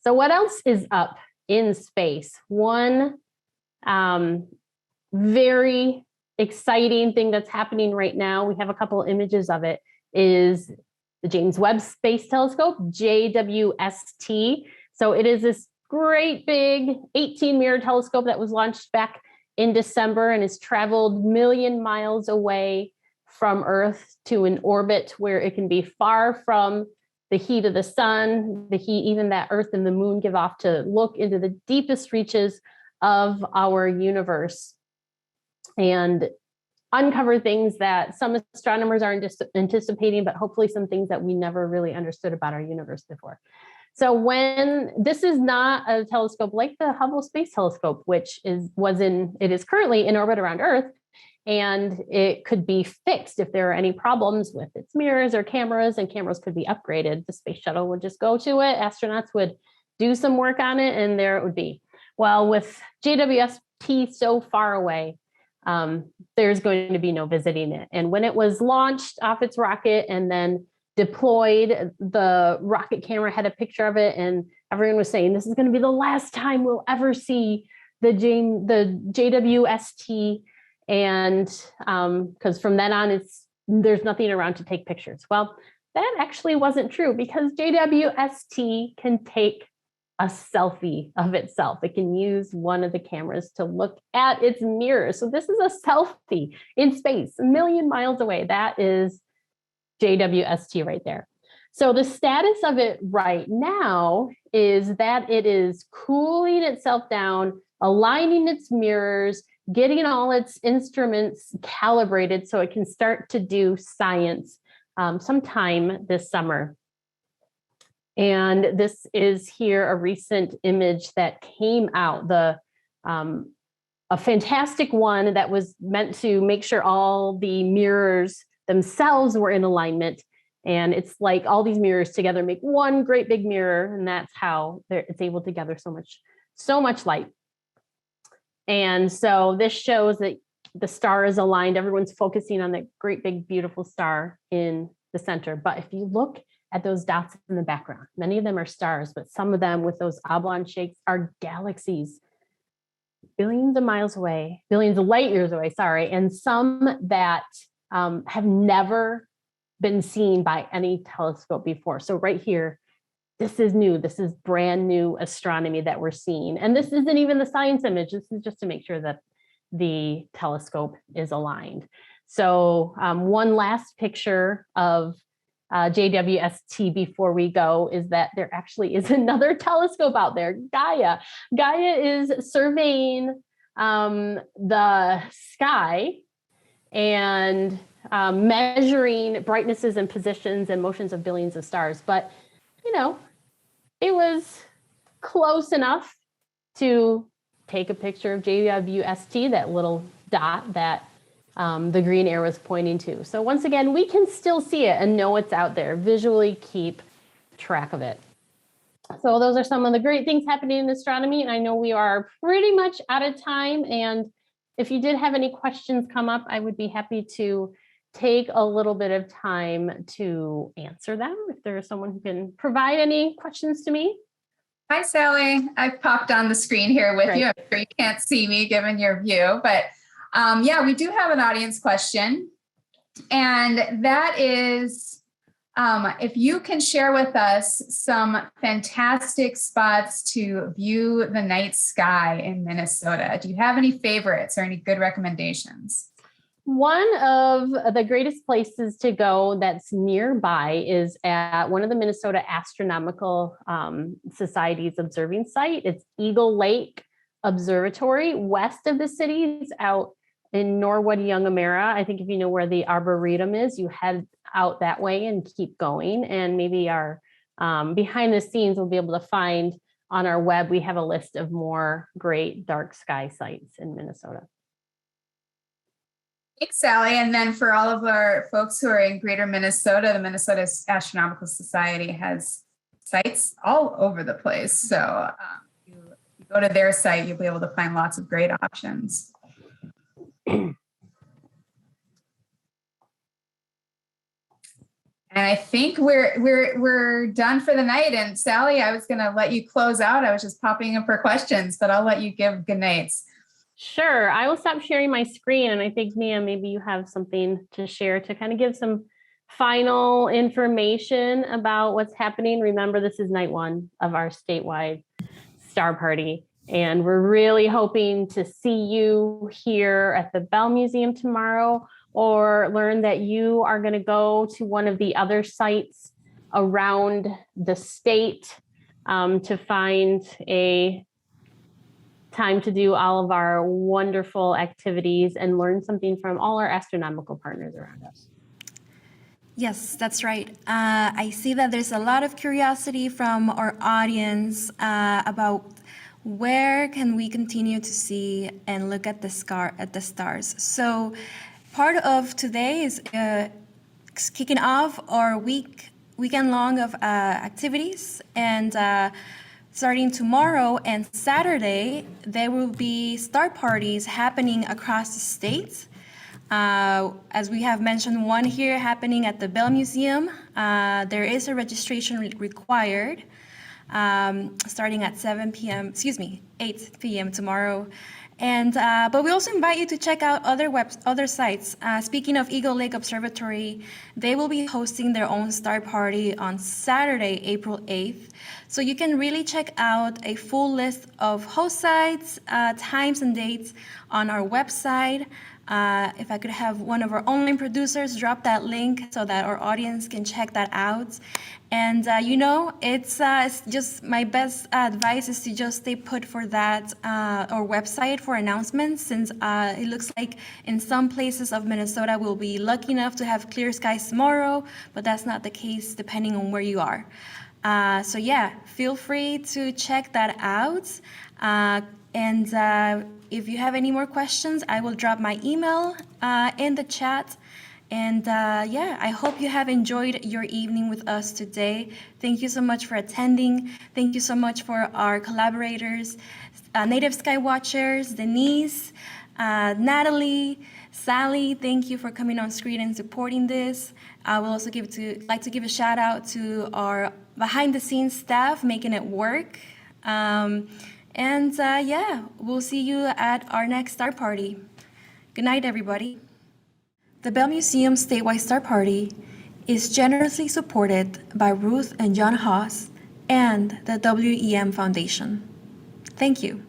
So what else is up in space? One very exciting thing that's happening right now, we have a couple images of it, is the James Webb Space Telescope, JWST. So it is this great big 18-mirror telescope that was launched back in December and has traveled million miles away from Earth to an orbit where it can be far from the heat of the sun, the heat even that Earth and the moon give off, to look into the deepest reaches of our universe and uncover things that some astronomers are anticipating, but hopefully some things that we never really understood about our universe before. So when this is not a telescope like the Hubble Space Telescope, which is currently in orbit around Earth, and it could be fixed if there are any problems with its mirrors or cameras, and cameras could be upgraded. The space shuttle would just go to it, astronauts would do some work on it, and there it would be. Well, with JWST so far away, there's going to be no visiting it. And when it was launched off its rocket and then deployed, the rocket camera had a picture of it, and everyone was saying, this is going to be the last time we'll ever see the JWST. And because from then on, there's nothing around to take pictures. Well, that actually wasn't true, because JWST can take a selfie of itself. It can use one of the cameras to look at its mirror. So this is a selfie in space, a million miles away. That is JWST right there. So the status of it right now is that it is cooling itself down, aligning its mirrors, getting all its instruments calibrated so it can start to do science sometime this summer. And this is here a recent image that came out, a fantastic one that was meant to make sure all the mirrors themselves were in alignment. And it's like all these mirrors together make one great big mirror, and that's how it's able to gather so much light. And so this shows that the star is aligned. Everyone's focusing on the great big beautiful star in the center. But if you look at those dots in the background, many of them are stars, but some of them with those oblong shapes are galaxies, billions of miles away, billions of light years away, sorry, and some that have never been seen by any telescope before. So right here, this is new. This is brand new astronomy that we're seeing. And this isn't even the science image. This is just to make sure that the telescope is aligned. So one last picture of JWST before we go is that there actually is another telescope out there, Gaia. Gaia is surveying the sky and measuring brightnesses and positions and motions of billions of stars. But, you know, it was close enough to take a picture of JWST, that little dot that the green arrow is pointing to. So once again, we can still see it and know it's out there, visually keep track of it. So those are some of the great things happening in astronomy. And I know we are pretty much out of time. And if you did have any questions come up, I would be happy to take a little bit of time to answer them. If there is someone who can provide any questions to me. Hi, Sally. I've popped on the screen here with you. I'm sure you can't see me given your view, but yeah, we do have an audience question. And that is, if you can share with us some fantastic spots to view the night sky in Minnesota. Do you have any favorites or any good recommendations? One of the greatest places to go that's nearby is at one of the Minnesota Astronomical Society's observing site. It's Eagle Lake Observatory, west of the city. It's out in Norwood, Young Amera. I think if you know where the Arboretum is, you head out that way and keep going. And maybe our behind the scenes we'll be able to find on our web, we have a list of more great dark sky sites in Minnesota. Thanks, Sally. And then for all of our folks who are in greater Minnesota, the Minnesota Astronomical Society has sites all over the place. So you go to their site, you'll be able to find lots of great options. And I think we're done for the night. And Sally, I was going to let you close out. I was just popping up for questions, but I'll let you give good nights. Sure. I will stop sharing my screen. And I think, Nia, maybe you have something to share to kind of give some final information about what's happening. Remember, this is night one of our statewide star party. And we're really hoping to see you here at the Bell Museum tomorrow, or learn that you are going to go to one of the other sites around the state to find a time to do all of our wonderful activities and learn something from all our astronomical partners around us. Yes, that's right. I see that there's a lot of curiosity from our audience about where can we continue to see and look at the stars? So part of today is kicking off our weekend long of activities, and starting tomorrow and Saturday, there will be star parties happening across the state. As we have mentioned, one here happening at the Bell Museum. There is a registration required, starting at 8 p.m. tomorrow. And but we also invite you to check out other sites. Speaking of Eagle Lake Observatory, they will be hosting their own star party on Saturday, April 8th. So you can really check out a full list of host sites, times and dates on our website. If I could have one of our online producers drop that link so that our audience can check that out. And it's just my best advice is to just stay put for that our website for announcements, since it looks like in some places of Minnesota we'll be lucky enough to have clear skies tomorrow, but that's not the case depending on where you are. So yeah, feel free to check that out. And if you have any more questions, I will drop my email in the chat. And I hope you have enjoyed your evening with us today. Thank you so much for attending. Thank you so much for our collaborators, Native Sky Watchers, Denise, Natalie, Sally. Thank you for coming on screen and supporting this. I will also like to give a shout out to our behind the scenes staff making it work. We'll see you at our next star party. Good night, everybody. The Bell Museum Statewide Star Party is generously supported by Ruth and John Haas and the WEM Foundation. Thank you.